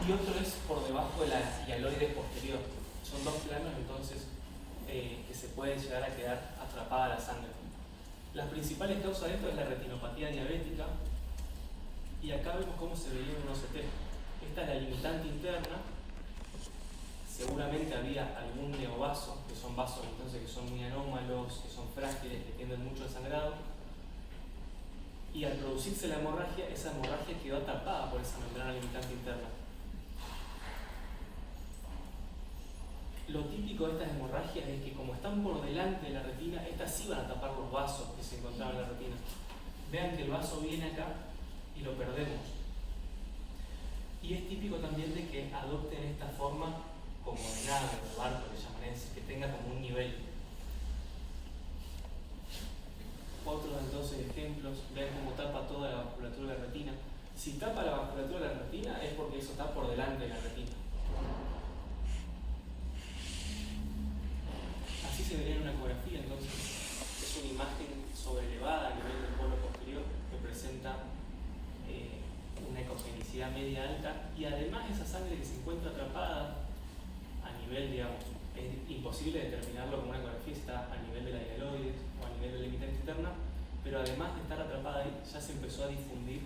y otro es por debajo de la hialoide posterior. Son dos planos entonces que se pueden llegar a quedar atrapada la sangre. Las principales causas de esto es la retinopatía diabética, y acá vemos cómo se veía en un OCT. Esta es la limitante interna. Seguramente había algún neovaso, que son vasos entonces que son muy anómalos, que son frágiles, que tienden mucho el sangrado. Y al producirse la hemorragia, esa hemorragia quedó tapada por esa membrana limitante interna. Lo típico de estas hemorragias es que como están por delante de la retina, estas sí van a tapar los vasos que se encontraban en la retina. Vean que el vaso viene acá y lo perdemos. Y es típico también de que adopten esta forma como de nave, de barco, le llaman, que tenga como un nivel. Otros entonces ejemplos, vean cómo tapa toda la vasculatura de la retina. Si tapa la vasculatura de la retina es porque eso está por delante de la retina. Así se vería en una ecografía, entonces es una imagen sobrelevada a nivel del polo posterior que presenta densidad media alta, y además esa sangre que se encuentra atrapada a nivel, digamos, es imposible determinarlo con una ecografía si está a nivel de la hialoides o a nivel de la limitante externa, pero además de estar atrapada ahí, ya se empezó a difundir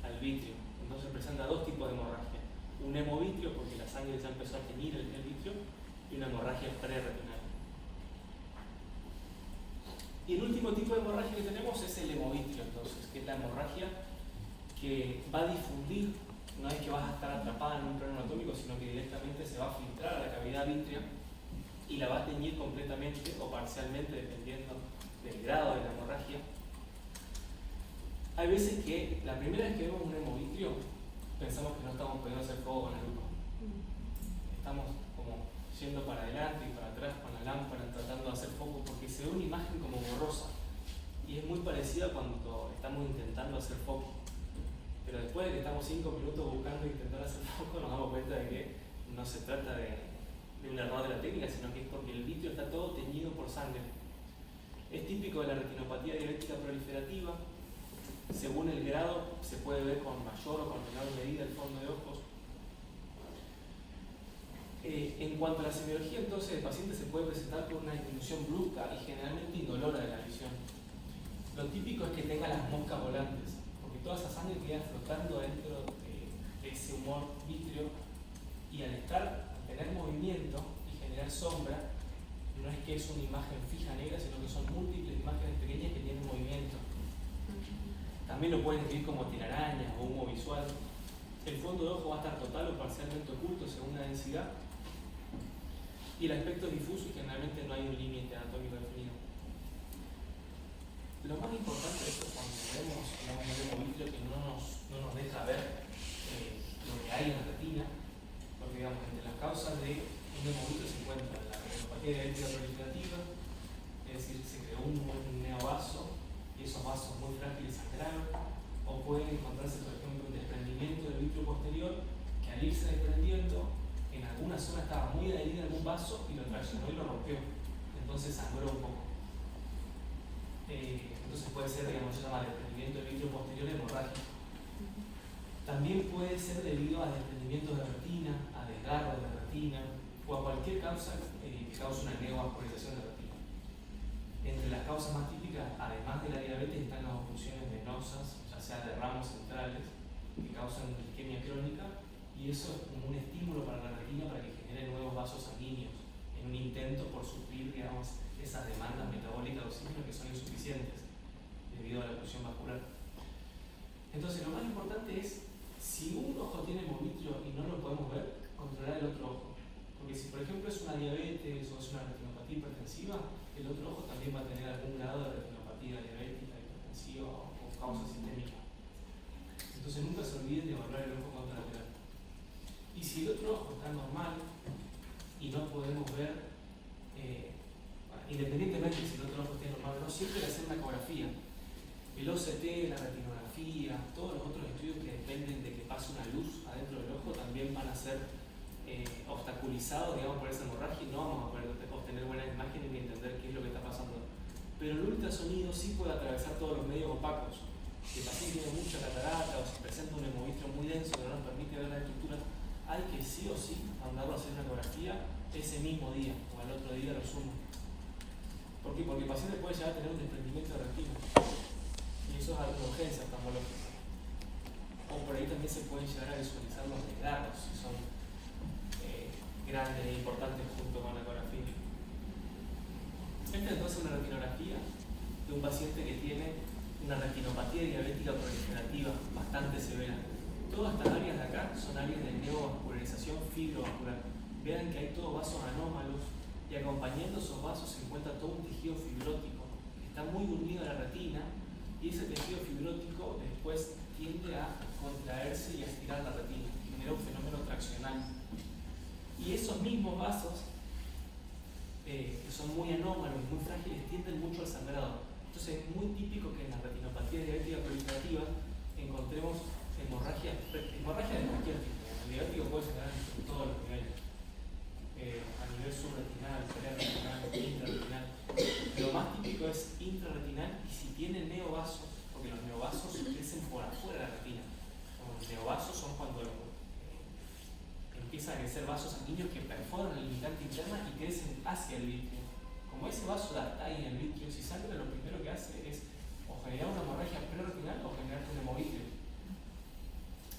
al vitrio. Entonces presenta dos tipos de hemorragia: un hemovitrio, porque la sangre ya empezó a teñir el vitrio, y una hemorragia preretinal. Y el último tipo de hemorragia que tenemos es el hemovitrio, entonces, que es la hemorragia que va a difundir. No es que vas a estar atrapada en un plano anatómico, sino que directamente se va a filtrar a la cavidad vítrea y la va a teñir completamente o parcialmente, dependiendo del grado de la hemorragia. Hay veces que la primera vez que vemos un hemovitrio pensamos que no estamos pudiendo hacer fuego con la lupa. Estamos como yendo para adelante y para atrás con la lámpara tratando de hacer foco porque se ve una imagen como borrosa y es muy parecida cuando estamos intentando hacer foco. Pero después de que estamos 5 minutos buscando intentar hacer foco, nos damos cuenta de que no se trata de un error de la técnica, sino que es porque el vitrio está todo teñido por sangre. Es típico de la retinopatía diabética proliferativa. Según el grado, se puede ver con mayor o con menor medida el fondo de ojos. En cuanto a la semiología, entonces, el paciente se puede presentar con una disminución brusca y generalmente indolora de la visión. Lo típico es que tenga las moscas volantes, porque toda esa sangre queda flotando dentro de ese humor vítreo, y al tener movimiento y generar sombra, no es que es una imagen fija negra, sino que son múltiples imágenes pequeñas que tienen movimiento. También lo pueden escribir como telarañas o humo visual. El fondo de ojo va a estar total o parcialmente oculto según la densidad, y el aspecto es difuso y generalmente no hay un límite anatómico definido. Lo más importante de esto, cuando vemos un hemovitrio que no nos deja ver lo que hay en la retina, porque digamos, entre las causas de un hemovitrio se encuentra la retinopatía diabética proliferativa, es decir, se creó un neovaso y esos vasos muy frágiles sangraron, o puede encontrarse, por ejemplo, un desprendimiento del vitrio posterior que al irse desprendiendo, en alguna zona estaba muy adherida a algún vaso y lo traicionó y lo rompió, entonces sangró un poco. Entonces puede ser, digamos, se llama desprendimiento del vitrio posterior hemorrágico. También puede ser debido a desprendimientos de retina, a desgarro de la retina, o a cualquier causa que cause una neovascularización de retina. Entre las causas más típicas, además de la diabetes, están las oclusiones venosas, ya sea de ramos centrales, que causan isquemia crónica, y eso es como un estímulo para la retina para que genere nuevos vasos sanguíneos, en un intento por suplir, digamos, esas demandas metabólicas de oxígeno que son insuficientes debido a la oclusión vascular. Entonces, lo más importante es, si un ojo tiene hemovitrio y no lo podemos ver, controlar el otro ojo. Porque si, por ejemplo, es una diabetes o es una retinopatía hipertensiva, el otro ojo también va a tener algún grado de retinopatía diabética, hipertensiva o causa sistémica. Entonces, nunca se olviden de evaluar el ojo contralateral. Y si el otro ojo está normal y no podemos ver, independientemente si el otro ojo está normal o no, siempre hay que hacer una ecografía. El OCT, la retinografía, todos los otros estudios que dependen de que pase una luz adentro del ojo también van a ser obstaculizados, digamos, por esa hemorragia, y no vamos a poder obtener buenas imágenes ni entender qué es lo que está pasando. Pero el ultrasonido sí puede atravesar todos los medios opacos. Si el paciente tiene mucha catarata o si presenta un hemovitrio muy denso que no nos permite ver las estructuras, hay que sí o sí mandarlo a hacer una ecografía ese mismo día o al otro día lo sumo. ¿Por qué? Porque el paciente puede llegar a tener un desprendimiento de retina y eso es una urgencia oftalmológica. O por ahí también se pueden llegar a visualizar los desgarros si son grandes e importantes junto con la ecografía. Esta es entonces una retinografía de un paciente que tiene una retinopatía diabética proliferativa bastante severa. Todas estas áreas de acá son áreas de neovascularización fibrovascular. Vean que hay todos vasos anómalos y acompañando esos vasos se encuentra todo un tejido fibrótico que está muy unido a la retina, y ese tejido fibrótico después tiende a contraerse y a estirar la retina, genera un fenómeno traccional. Y esos mismos vasos, que son muy anómalos, muy frágiles, tienden mucho al sangrado. Entonces es muy típico que en la retinopatía diabética proliferativa encontremos hemorragia de cualquier tipo. El diabético puede sangrar en todos los niveles, a nivel subretinal, preretinal, intraretinal. Lo más típico es intraretinal, y si tiene neovasos, porque los neovasos crecen por afuera de la retina. Los neovasos son cuando hacia el vitrio. Como ese vaso está ahí en el vitrio, si sangra, lo primero que hace es o generar una hemorragia preretinal o generar un hemovitrio.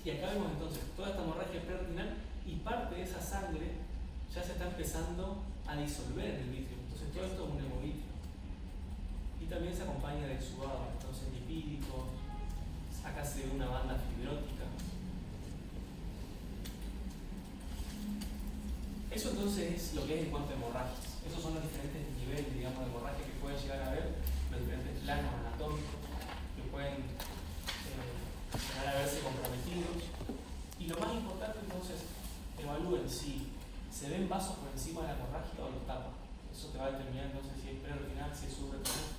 Y acá vemos entonces toda esta hemorragia preretinal y parte de esa sangre ya se está empezando a disolver en el vitrio. Entonces todo esto es un hemovitrio. Y también se acompaña de exudado, entonces lipídico. Acá se ve una banda fibrótica. Eso entonces es lo que es en cuanto a hemorragias. Esos son los diferentes niveles, digamos, de hemorragia que pueden llegar a haber, los diferentes planos anatómicos que pueden llegar a verse comprometidos. Y lo más importante entonces, evalúen si se ven vasos por encima de la hemorragia o los tapan. Eso te va a determinar entonces si es preretinal, si es subretinal.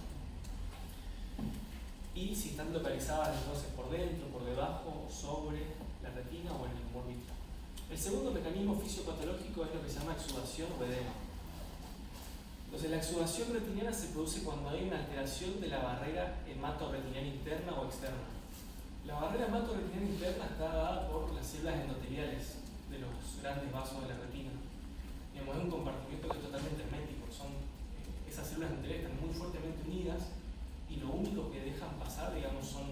Y si están localizadas entonces por dentro, por debajo, sobre la retina o en el humor vitral. El segundo mecanismo fisiopatológico es lo que se llama exudación o edema. Entonces la exudación retiniana se produce cuando hay una alteración de la barrera hematorretiniana interna o externa. La barrera hematorretiniana interna está dada por las células endoteliales de los grandes vasos de la retina. Digamos, es un compartimiento que es totalmente hermético. Esas células endoteliales están muy fuertemente unidas y lo único que dejan pasar, digamos, son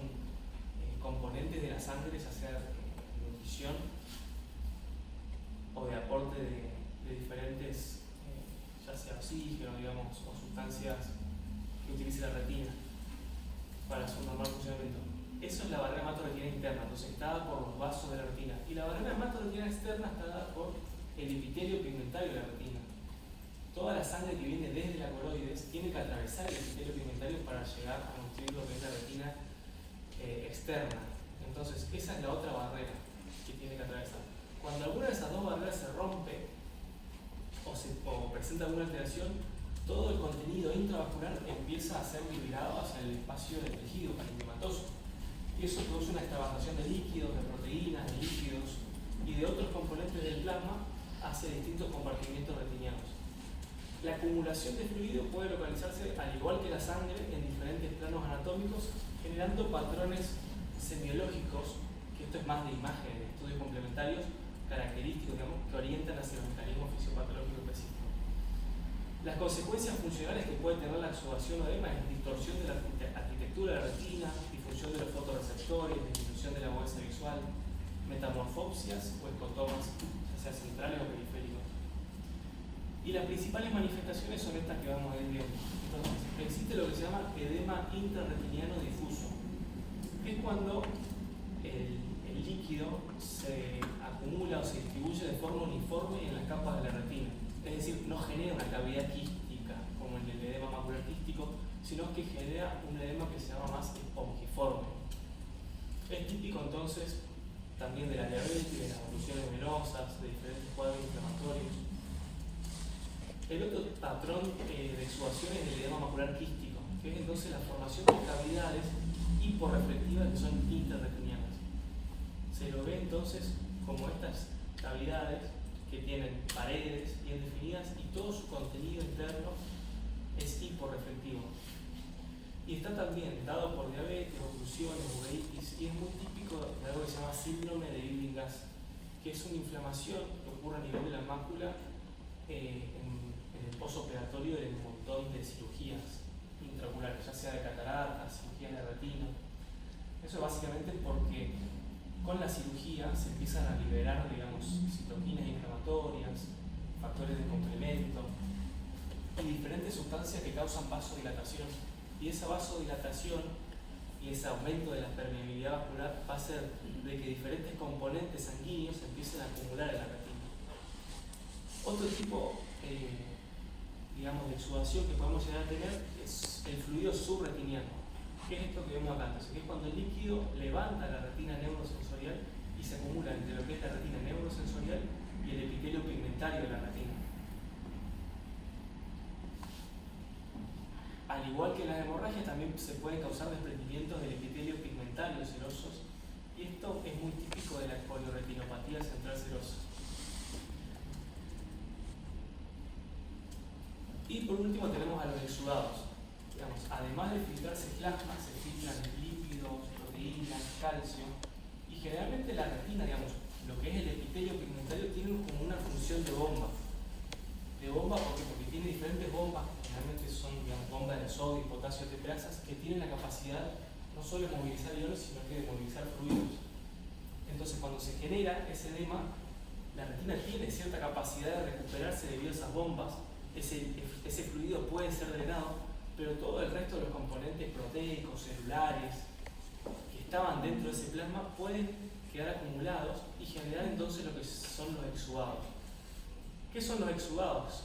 componentes de la sangre, ya sea de nutrición o de aporte de diferentes, ya sea oxígeno, digamos, o sustancias que utilice la retina para su normal funcionamiento. Eso es la barrera hematorretiniana interna, entonces está dada por los vasos de la retina. Y la barrera hematorretiniana externa está dada por el epitelio pigmentario de la retina. Toda la sangre que viene desde la coroides tiene que atravesar el epitelio pigmentario para llegar a nutrir lo que es la retina externa. Entonces, esa es la otra barrera que tiene que atravesar. Cuando alguna de esas dos barreras se rompe o presenta alguna alteración, todo el contenido intravascular empieza a ser liberado hacia el espacio del tejido parenquimatoso. Y eso produce una extravasación de líquidos, de proteínas, de líquidos y de otros componentes del plasma hacia distintos compartimientos retinianos. La acumulación de fluido puede localizarse, al igual que la sangre, en diferentes planos anatómicos, generando patrones semiológicos, que esto es más de imagen, de estudios complementarios, característicos, digamos, que orientan hacia el mecanismo fisiopatológico específico. Las consecuencias funcionales que puede tener la exudación o edema es distorsión de la arquitectura de la retina, disfunción de los fotorreceptores, disminución de la agudeza visual, metamorfopsias o escotomas, ya sea centrales o periféricos. Y las principales manifestaciones son estas que vamos a ir viendo. Entonces, existe lo que se llama edema intrarretiniano difuso, que es cuando el líquido se acumula o se distribuye de forma uniforme en las capas de la retina. Es decir, no genera una cavidad quística como en el edema macular quístico, sino que genera un edema que se llama más esponjiforme. Es típico entonces también de la diabetes, de las evoluciones venosas, de diferentes cuadros inflamatorios. El otro patrón de exudación es el edema macular quístico, que es entonces la formación de cavidades hiporreflectivas que son interretinianas. Se lo ve entonces como estas cavidades que tienen paredes bien definidas y todo su contenido interno es hiporreflectivo. Y está también dado por diabetes, oclusiones, uveitis, y es muy típico de algo que se llama síndrome de Ewing-Gass, que es una inflamación que ocurre a nivel de la mácula en el postoperatorio de un montón de cirugías intraoculares, ya sea de cataratas, cirugía de retina. Eso básicamente porque con la cirugía se empiezan a liberar, digamos, citoquinas inflamatorias, factores de complemento y diferentes sustancias que causan vasodilatación. Y esa vasodilatación y ese aumento de la permeabilidad vascular va a hacer de que diferentes componentes sanguíneos se empiecen a acumular en la retina. Otro tipo, digamos, de exudación que podemos llegar a tener es el fluido subretiniano. ¿Qué es esto que vemos acá? Entonces, que es cuando el líquido levanta la retina neurosensorial y se acumula entre lo que es la retina neurosensorial y el epitelio pigmentario de la retina. Al igual que las hemorragias, también se pueden causar desprendimientos del epitelio pigmentario serosos, y esto es muy típico de la polioretinopatía central serosa. Y por último tenemos a los exudados. Digamos, además de filtrarse plasma, se filtran lípidos, proteínas, calcio, y generalmente la retina, digamos, lo que es el epitelio pigmentario tiene como una función de bomba. De bomba porque tiene diferentes bombas, generalmente son bombas de sodio, potasio, tetrasas, que tienen la capacidad no solo de movilizar iones, sino que de movilizar fluidos. Entonces, cuando se genera ese edema, la retina tiene cierta capacidad de recuperarse debido a esas bombas, ese fluido puede ser drenado, pero todo el resto de los componentes proteicos, celulares, que estaban dentro de ese plasma, pueden quedar acumulados y generar entonces lo que son los exudados. ¿Qué son los exudados?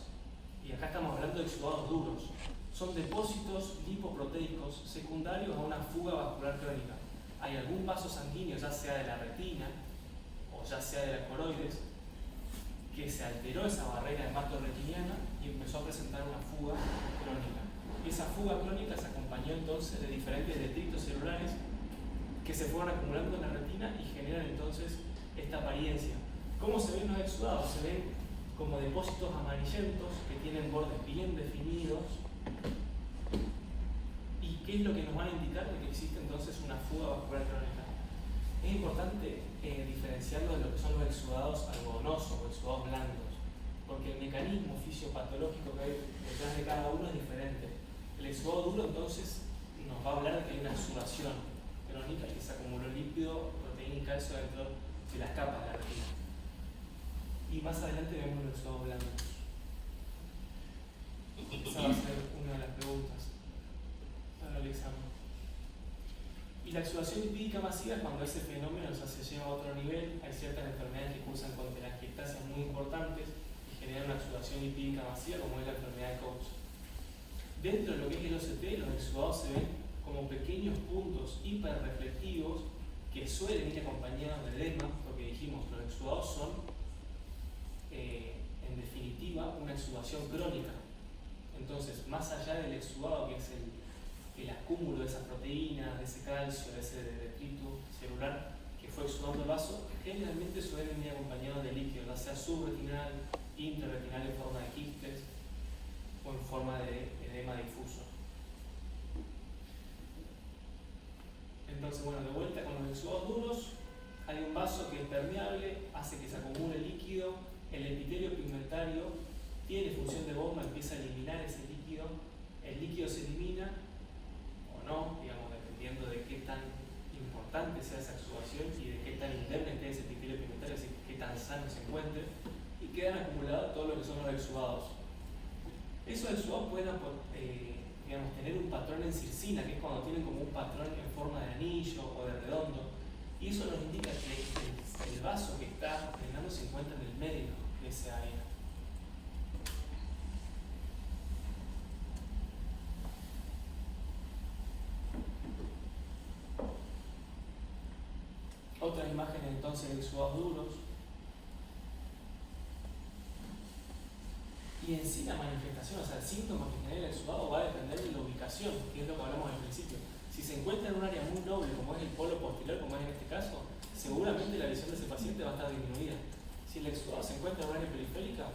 Y acá estamos hablando de exudados duros. Son depósitos lipoproteicos secundarios a una fuga vascular crónica. Hay algún vaso sanguíneo, ya sea de la retina o ya sea de la coroides, que se alteró esa barrera hematorretiniana y empezó a presentar una fuga crónica. Y esa fuga crónica se acompañó entonces de diferentes detritos celulares que se fueron acumulando en la retina y generan entonces esta apariencia. ¿Cómo se ven los exudados? Se ven como depósitos amarillentos que tienen bordes bien definidos. ¿Y qué es lo que nos van a indicar de que existe entonces una fuga vascular crónica? Es importante diferenciarlo de lo que son los exudados algodonosos o exudados blandos, porque el mecanismo fisiopatológico que hay detrás de cada uno es diferente. El exudado duro entonces nos va a hablar de que hay una exudación crónica, que se acumuló líquido, proteína y calcio dentro de las capas de la retina. Y más adelante vemos los exudados blandos. Esa va a ser una de las preguntas para el examen. Y la exudación lipídica masiva es cuando ese fenómeno se lleva a otro nivel. Hay ciertas enfermedades que cursan con telangiectasias muy importantes y generan una exudación lipídica masiva, como es la enfermedad de Cox. Dentro de lo que es el OCT, los exudados se ven como pequeños puntos hiperreflectivos que suelen ir acompañados de edema, porque dijimos que los exudados son, en definitiva, una exudación crónica. Entonces, más allá del exudado, que es el acúmulo de esas proteínas, de ese calcio, de ese detrito celular que fue exudando el vaso, generalmente suelen ir acompañados de líquido, ya sea subretinal, interretinal en forma de quistes o en forma de edema difuso. Entonces, bueno, de vuelta con los exudados duros, hay un vaso que es permeable, hace que se acumule líquido, el epitelio pigmentario tiene función de bomba, empieza a eliminar ese líquido, el líquido se elimina o no, digamos, dependiendo de qué tan importante sea esa exudación y de qué tan indemne esté ese epitelio pigmentario, así que qué tan sano se encuentre, y quedan acumulados todo lo que son los exudados. Esos exudados pueden digamos, tener un patrón en circina, que es cuando tienen como un patrón en forma de anillo o de redondo, y eso nos indica que el vaso que está drenando se encuentra en el medio de ese área. Otras imágenes entonces de exudados duros. Y en sí la manifestación, o sea, el síntoma que genera el exudado va a depender de la ubicación, que es lo que hablamos al principio. Si se encuentra en un área muy noble, como es el polo posterior, como es en este caso, seguramente la visión de ese paciente va a estar disminuida. Si el exudado se encuentra en un área periférica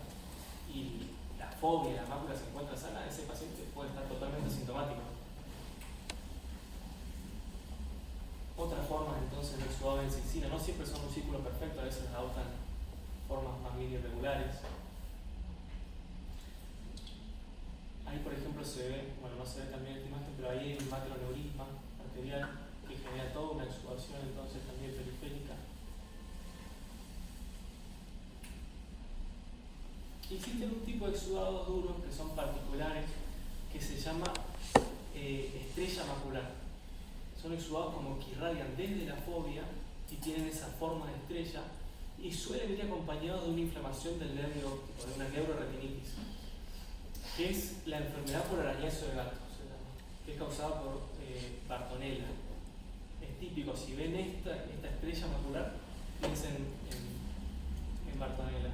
y la fobia, la mácula se encuentra sana, ese paciente puede estar totalmente asintomático. Otras formas entonces de exudado en circina, no siempre son un círculo perfecto, a veces adoptan formas más bien irregulares. Ahí, por ejemplo, se ve, bueno, no se ve también esta imagen, pero ahí hay un macroneurisma arterial que genera toda una exudación entonces también periférica. Existen un tipo de exudados duros que son particulares, que se llama estrella macular. Son exudados como que irradian desde la fobia y tienen esa forma de estrella y suelen ir acompañados de una inflamación del nervio óptico, de una neuroretinitis, que es la enfermedad por arañazo de gato, que es causada por Bartonella. Es típico, si ven esta estrella macular, piensen en Bartonella.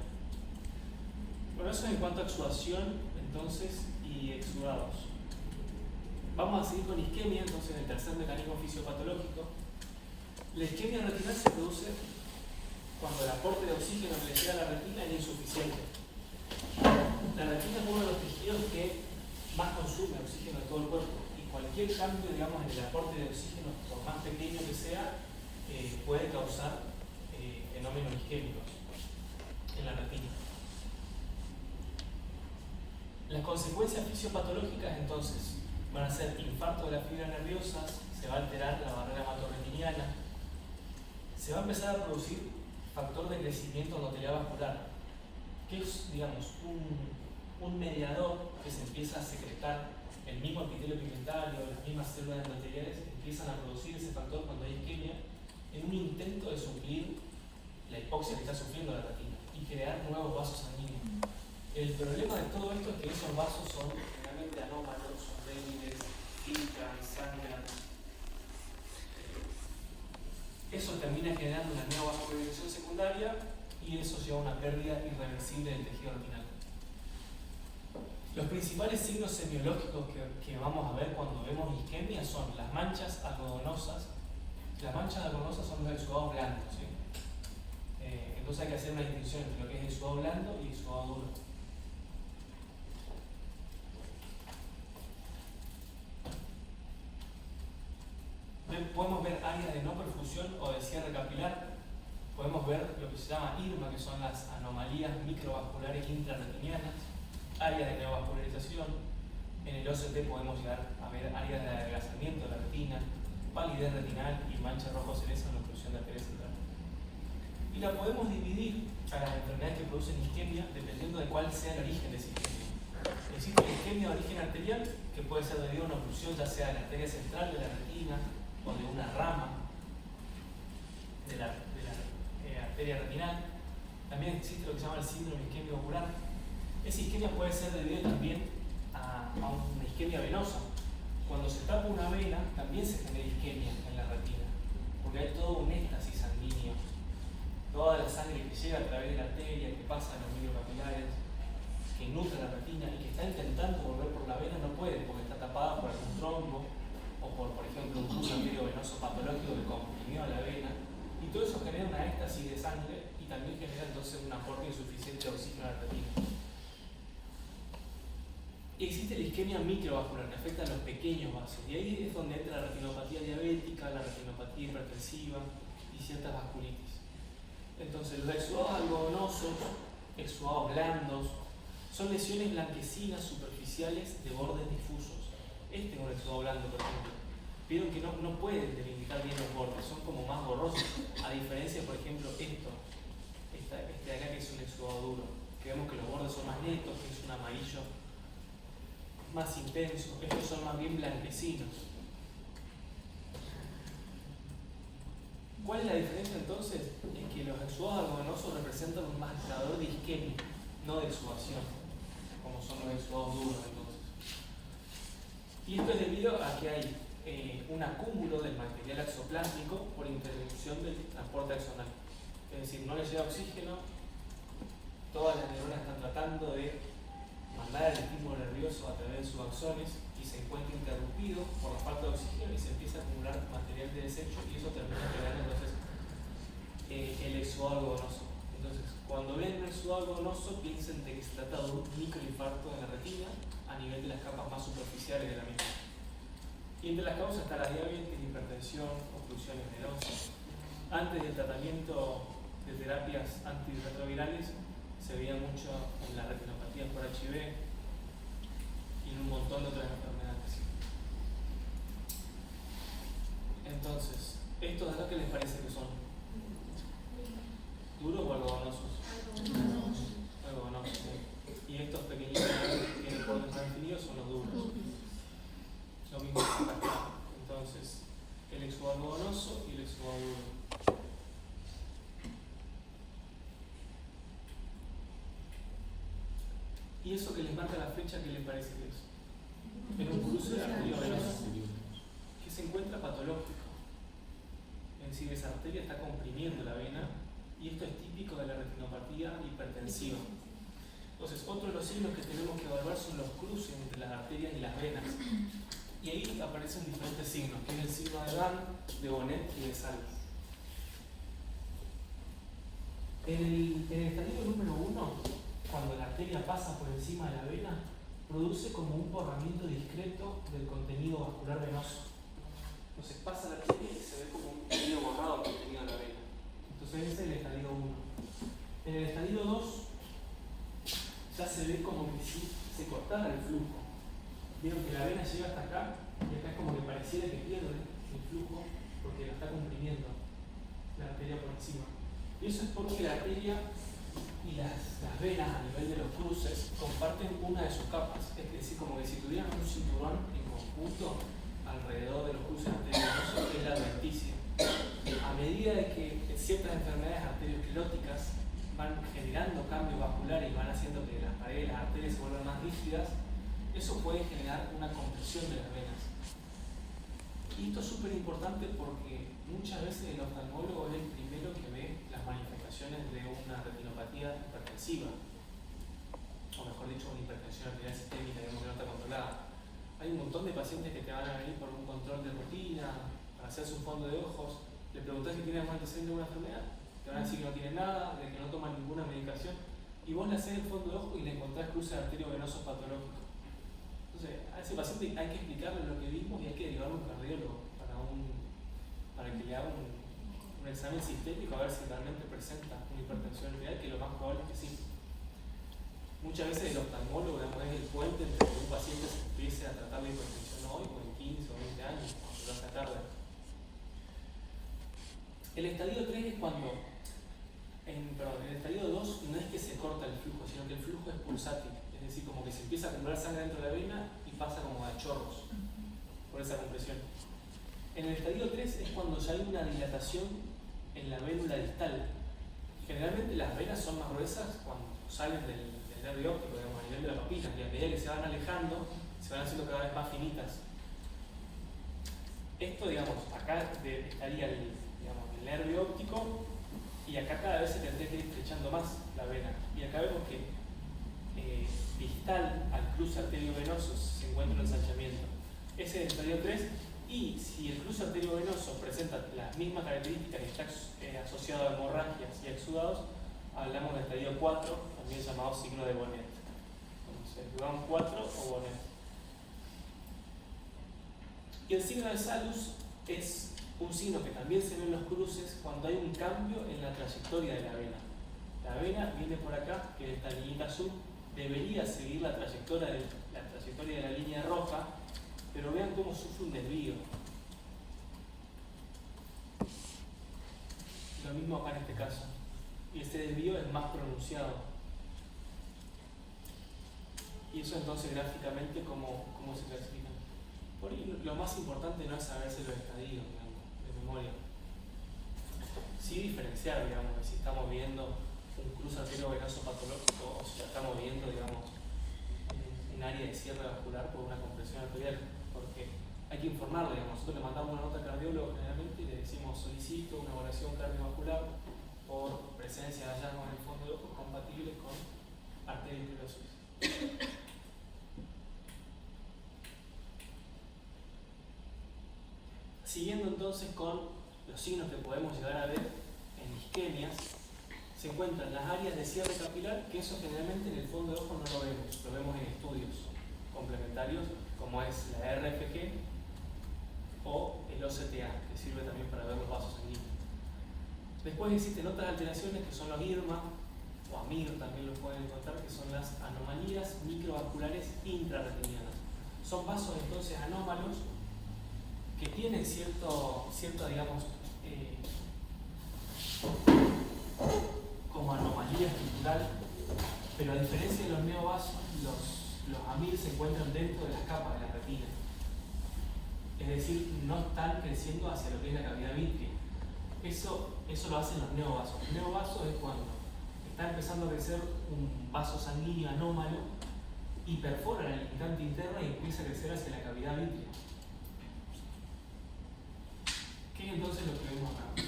Bueno, eso en cuanto a exudación, entonces, y exudados. Vamos a seguir con isquemia, entonces, el tercer mecanismo fisiopatológico. La isquemia retinal se produce cuando el aporte de oxígeno que le llega a la retina es insuficiente. La retina es uno de los tejidos que más consume oxígeno de todo el cuerpo y cualquier cambio, digamos, en el aporte de oxígeno, por más pequeño que sea, puede causar fenómenos isquémicos en la retina. Las consecuencias fisiopatológicas entonces van a ser infarto de las fibras nerviosas, se va a alterar la barrera hematoretiniana, se va a empezar a producir factor de crecimiento endotelial vascular, que es, digamos, un mediador que se empieza a secretar. El mismo epitelio pigmentario, las mismas células endoteliales empiezan a producir ese factor cuando hay isquemia en un intento de suplir la hipoxia que está sufriendo la retina y crear nuevos vasos sanguíneos. El problema de todo esto es que esos vasos son generalmente anómalos, son débiles, filtran, sangran. Eso termina generando una neovascularización secundaria y eso lleva a una pérdida irreversible del tejido retinal. Los principales signos semiológicos que vamos a ver cuando vemos isquemia son las manchas algodonosas. Las manchas algodonosas son los exudados blandos, ¿sí? Entonces hay que hacer una distinción entre lo que es el exudado blando y el exudado duro. Podemos ver áreas de no perfusión o de cierre capilar. Podemos ver lo que se llama IRMA, que son las anomalías microvasculares intrarretinianas, áreas de neovascularización. En el OCT podemos llegar a ver áreas de adelgazamiento de la retina, palidez retinal y mancha rojo-cereza en la oclusión de arteria central. Y la podemos dividir a las enfermedades que producen isquemia dependiendo de cuál sea el origen de esa isquemia. Existe la isquemia de origen arterial, que puede ser debido a una oclusión ya sea de la arteria central de la retina o de una rama de la arteria retinal. También existe lo que se llama el síndrome isquémico ocular. Esa isquemia puede ser debido también a una isquemia venosa. Cuando se tapa una vena, también se genera isquemia en la retina, porque hay todo un éxtasis sanguíneo. Toda la sangre que llega a través de la arteria, que pasa en los microcapilares, que nutre la retina y que está intentando volver por la vena, no puede, porque está tapada por algún trombo o por ejemplo, un curso arteriovenoso patológico que comprimió la vena. Y todo eso genera una éxtasis de sangre y también genera entonces un aporte insuficiente de oxígeno a la retina. Y existe la isquemia microvascular, que afecta a los pequeños vasos. Y ahí es donde entra la retinopatía diabética, la retinopatía hipertensiva y ciertas vasculitis. Entonces, los exudados algodonosos, exudados blandos, son lesiones blanquecinas superficiales de bordes difusos. Este es un exudado blando, por ejemplo. Vieron que no pueden delimitar bien los bordes, son como más borrosos. A diferencia, por ejemplo, este de acá que es un exudado duro, que vemos que los bordes son más netos, que es un amarillo más intenso. Estos son más bien blanquecinos. ¿Cuál es la diferencia entonces? Es que los exudados algodonosos representan un marcador de isquemia, no de exudación, como son los exudados duros entonces. Y esto es debido a que hay un acúmulo del material axoplásmico por interrupción del transporte axonal. Es decir, no le llega oxígeno, todas las neuronas están tratando de mandar el estímulo nervioso a través de sus axones y se encuentra interrumpido por la falta de oxígeno y se empieza a acumular material de desecho y eso termina creando entonces el exudado algodonoso. Entonces, cuando ven un exudado algodonoso, piensen de que se trata de un microinfarto en la retina a nivel de las capas más superficiales de la misma. Y entre las causas está la diabetes, hipertensión, oclusiones venosas. Antes del tratamiento de terapias antirretrovirales se veía mucho en la retinopatía por HIV y en un montón de otras enfermedades. Entonces, ¿estos de acá qué les parece que son? ¿Duros o algodonosos? Algodonosos, sí. Y estos pequeñitos que tienen bordes más definidos son los duros. Lo mismo que acá. Entonces, el exudado algodonoso y el exudado duro. Y eso que les marca la flecha, ¿qué les parece que es? Es un cruce arteriovenoso que se encuentra patológico. Es decir, esa arteria está comprimiendo la vena y esto es típico de la retinopatía hipertensiva. Entonces, otro de los signos que tenemos que evaluar son los cruces entre las arterias y las venas. Y ahí aparecen diferentes signos, que es el signo de Gann, de Bonnet y de Salles. En el estadio número 1, cuando la arteria pasa por encima de la vena, produce como un borramiento discreto del contenido vascular venoso. Entonces pasa la arteria y se ve como un pequeño borrado del contenido de la vena. Entonces ese es el estadio 1. En el estadio 2 ya se ve como que sí se cortara el flujo. Vieron que la vena llega hasta acá y acá es como que pareciera que pierde el flujo porque lo está comprimiendo la arteria por encima. Y eso es porque la arteria y las venas a nivel de los cruces comparten una de sus capas. Es decir, como que si tuvieran un cinturón en conjunto alrededor de los cruces arteriosos, es la adventicia. A medida de que ciertas enfermedades arterioscleróticas van generando cambios vasculares y van haciendo que las paredes de las arterias se vuelvan más rígidas, eso puede generar una compresión de las venas. Y esto es súper importante porque muchas veces el oftalmólogo es el primero que ve las manifestaciones de una retinopatía hipertensiva, o mejor dicho, una hipertensión arterial sistémica que no está controlada. Hay un montón de pacientes que te van a venir por un control de rutina, para hacerse un fondo de ojos, le preguntás si tiene algún antecedente de una enfermedad, te van a decir que no tiene nada, de que no toman ninguna medicación, y vos le haces el fondo de ojo y le encontrás cruces arteriovenosos patológicos. Entonces, a ese paciente hay que explicarle lo que vimos y hay que derivarlo a un cardiólogo para que le haga un examen sistémico a ver si realmente presenta una hipertensión arterial, que lo más probable es que sí. Muchas veces el oftalmólogo es el puente entre que un paciente se empiece a tratar de hipertensión hoy o en 15 o 20 años, cuando lo hace tarde. El estadio 3 es cuando, el estadio 2 no es que se corta el flujo, sino que el flujo es pulsátil, es decir, como que se empieza a acumular sangre dentro de la vena y pasa como a chorros por esa compresión. En el estadio 3 es cuando ya hay una dilatación en la vélula distal. Generalmente las venas son más gruesas cuando salen del nervio óptico, digamos, a nivel de la papilla, y a medida que se van alejando, se van haciendo cada vez más finitas. Esto, digamos, acá estaría el nervio óptico y acá cada vez se tendría que ir estrechando más la vena. Y acá vemos que distal al cruce arteriovenoso se encuentra un ensanchamiento. Ese es el estadio 3, y si el cruce arteriovenoso presenta las mismas características y está asociado a hemorragias y exudados, hablamos del estadio 4, también llamado signo de Bonnet. Entonces, Duran 4 o Bonnet. Y el signo de Salus es un signo que también se ve en los cruces cuando hay un cambio en la trayectoria de la vena. La vena viene por acá, que es esta línea azul, debería seguir la trayectoria de la línea roja, pero vean cómo sufre un desvío. Lo mismo acá en este caso. Y ese desvío es más pronunciado. Y eso entonces gráficamente, ¿cómo se clasifica? Por ahí lo más importante no es saberse los estadios, digamos, de memoria. Sí diferenciar, digamos, si estamos viendo un cruce arteriovenoso patológico o si estamos viendo, digamos, un área de cierre vascular por una compresión arterial, porque hay que informarle, digamos, nosotros le mandamos una nota al cardiólogo generalmente y le decimos solicito una evaluación cardiovascular por presencia de hallazgos en el fondo de ojos compatibles con arteriosclerosis. Siguiendo entonces con los signos que podemos llegar a ver en isquemias, se encuentran las áreas de cierre capilar, que eso generalmente en el fondo de ojo no lo vemos en estudios complementarios como es la RFG o el OCTA, que sirve también para ver los vasos sanguíneos. Después existen otras alteraciones que son los IRMA o AMIR, también los pueden encontrar, que son las anomalías microvasculares intrarretinianas. Son vasos entonces anómalos que tienen cierto digamos, como anomalía estructural, pero a diferencia de los neovasos, los AMIR se encuentran dentro de las capas de la retina. Es decir, no están creciendo hacia lo que es la cavidad vitrea. Eso lo hacen los neovasos. Los neovasos es cuando está empezando a crecer un vaso sanguíneo anómalo y perfora la limitante interna y empieza a crecer hacia la cavidad vitrea. ¿Qué es entonces lo que vemos acá?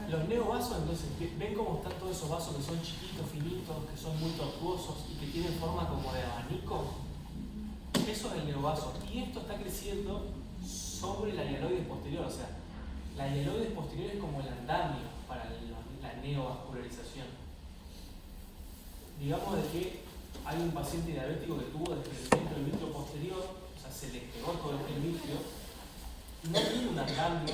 Los neovasos, entonces, ven cómo están todos esos vasos que son chiquitos, finitos, que son muy tortuosos y que tienen forma como de abanico. Eso es el neovaso. Y esto está creciendo sobre la hialoides posterior. O sea, la hialoides posterior es como el andamio para la neovascularización. Digamos de que hay un paciente diabético que tuvo desprendimiento del vítreo posterior, o sea, se le pegó todo el vítreo, no tiene un andamio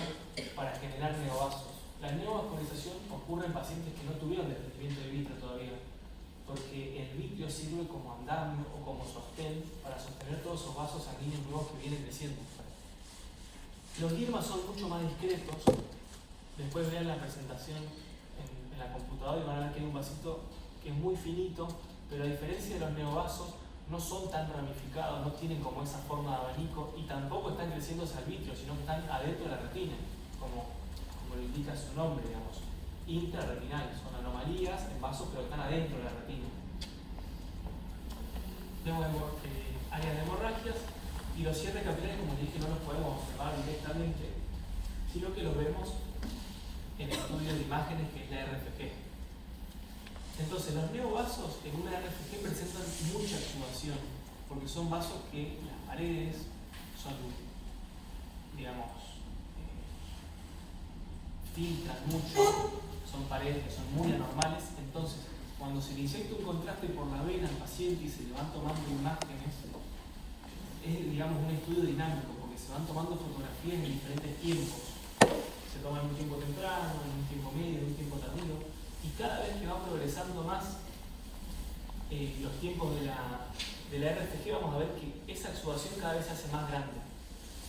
para generar neovasos. La neovascularización ocurre en pacientes que no tuvieron desprendimiento de vítreo todavía. porque el vitrio sirve como andamio o como sostén para sostener todos esos vasos sanguíneos nuevos que vienen creciendo. Los guirmas son mucho más discretos. Después vean la presentación en la computadora y van a ver que hay un vasito que es muy finito, pero a diferencia de los neovasos, no son tan ramificados, no tienen como esa forma de abanico y tampoco están creciendo hacia el vitrio, sino que están adentro de la retina, como lo indica su nombre, digamos. Intrarretinales, son anomalías en vasos pero están adentro de la retina. Tenemos áreas de hemorragias y los cierres capilares, como dije, no los podemos observar directamente, sino que los vemos en el estudio de imágenes que es la RFG. Entonces, los neovasos en una RFG presentan mucha exudación, porque son vasos que las paredes son, digamos, filtran mucho, son paredes que son muy anormales. Entonces, cuando se le inyecta un contraste por la vena al paciente y se le van tomando imágenes, es, digamos, un estudio dinámico, porque se van tomando fotografías en diferentes tiempos. Se toma en un tiempo temprano, en un tiempo medio, en un tiempo tardío, y cada vez que va progresando más los tiempos de la RFG, vamos a ver que esa exudación cada vez se hace más grande.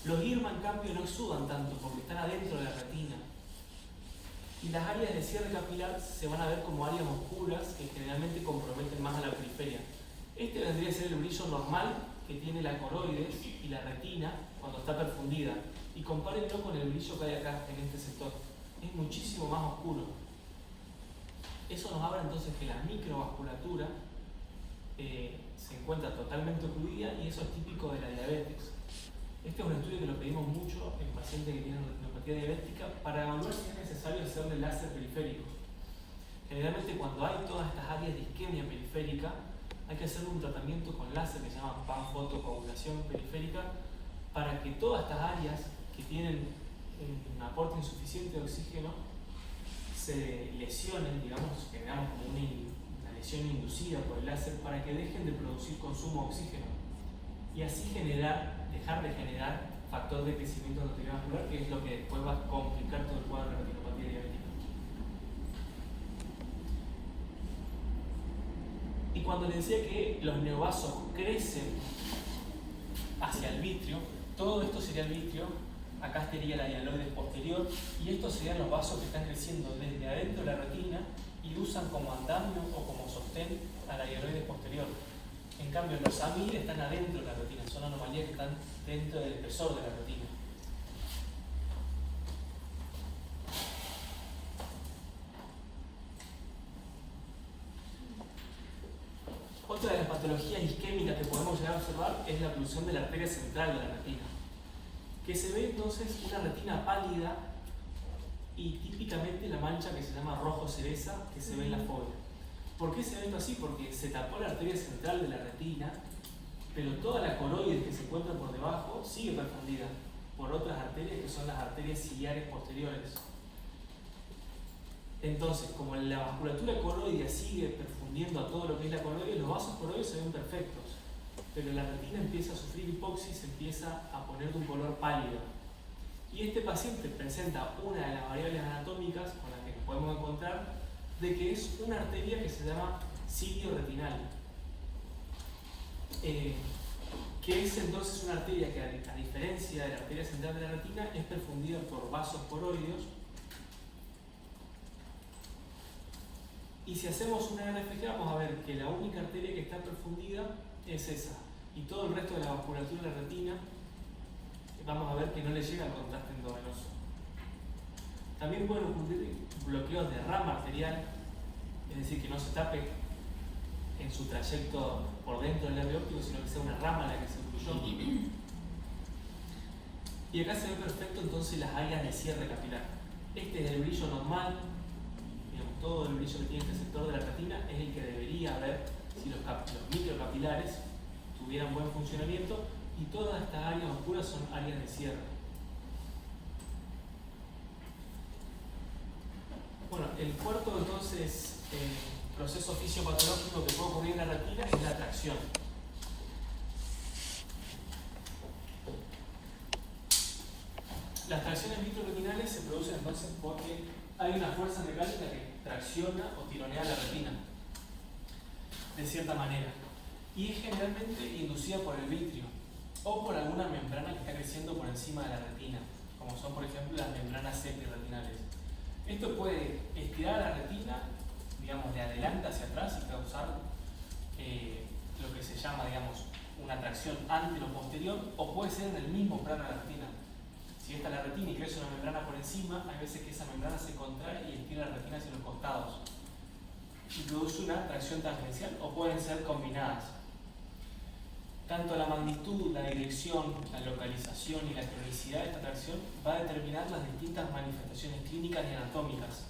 Los guirma, en cambio, no exudan tanto porque están adentro de la retina. Y las áreas de cierre capilar se van a ver como áreas oscuras que generalmente comprometen más a la periferia. Este vendría a ser el brillo normal que tiene la coroides y la retina cuando está perfundida. Y compárenlo con el brillo que hay acá en este sector. Es muchísimo más oscuro. Eso nos habla entonces que la microvasculatura se encuentra totalmente ocluida y eso es típico de la diabetes. Este es un estudio que lo pedimos mucho en pacientes que tienen retinopatía diabética para evaluar si es necesario hacerle láser periférico. Generalmente cuando hay todas estas áreas de isquemia periférica hay que hacer un tratamiento con láser que se llama panfotocoagulación periférica para que todas estas áreas que tienen un aporte insuficiente de oxígeno se lesionen, digamos, generamos como una lesión inducida por el láser para que dejen de producir consumo de oxígeno y así dejar de generar factor de crecimiento endoteliovascular, que es lo que después va a complicar todo el cuadro de retinopatía diabética. Y cuando les decía que los neovasos crecen hacia el vitrio, todo esto sería el vitrio. Acá estaría la hialoides posterior y estos serían los vasos que están creciendo desde adentro de la retina y usan como andamio o como sostén a la hialoides posterior. En cambio, los AMID están adentro de la retina, son anomalías que están dentro del espesor de la retina. Otra de las patologías isquémicas que podemos llegar a observar es la oclusión de la arteria central de la retina, que se ve entonces una retina pálida y típicamente la mancha que se llama rojo cereza que se ve en la fobia. ¿Por qué se ve esto así? Porque se tapó la arteria central de la retina, pero toda la coroides que se encuentra por debajo sigue perfundida por otras arterias que son las arterias ciliares posteriores. Entonces, como la vasculatura coroidea sigue perfundiendo a todo lo que es la coroides, los vasos coroides se ven perfectos, pero la retina empieza a sufrir hipoxis, empieza a poner de un color pálido. Y este paciente presenta una de las variables anatómicas con las que nos podemos encontrar de que es una arteria que se llama cilio retinal, que es entonces una arteria que a diferencia de la arteria central de la retina es perfundida por vasos coroideos. Y si hacemos una RFG vamos a ver que la única arteria que está perfundida es esa. Y todo el resto de la vasculatura de la retina vamos a ver que no le llega al contraste endovenoso. También pueden ocurrir bloqueos de rama arterial, es decir, que no se tape en su trayecto por dentro del nervio óptico, sino que sea una rama la que se ocluyó. Y acá se ve perfecto entonces las áreas de cierre capilar. Este es el brillo normal, digamos, todo el brillo que tiene este sector de la retina es el que debería haber si los microcapilares tuvieran buen funcionamiento, y todas estas áreas oscuras son áreas de cierre. Bueno, el cuarto entonces proceso fisiopatológico que puede ocurrir en la retina es la tracción. Las tracciones vitroretinales se producen entonces porque hay una fuerza mecánica que tracciona o tironea la retina. de cierta manera, y es generalmente inducida por el vitrio o por alguna membrana que está creciendo por encima de la retina, como son por ejemplo las membranas retinales. Esto puede estirar la retina, digamos, de adelante hacia atrás y causar lo que se llama, digamos, una tracción antero-posterior, o puede ser en el mismo plano de la retina. Si esta es la retina y crece una membrana por encima, hay veces que esa membrana se contrae y estira la retina hacia los costados y produce una tracción tangencial, o pueden ser combinadas. Tanto la magnitud, la dirección, la localización y la cronicidad de esta tracción va a determinar las distintas manifestaciones clínicas y anatómicas.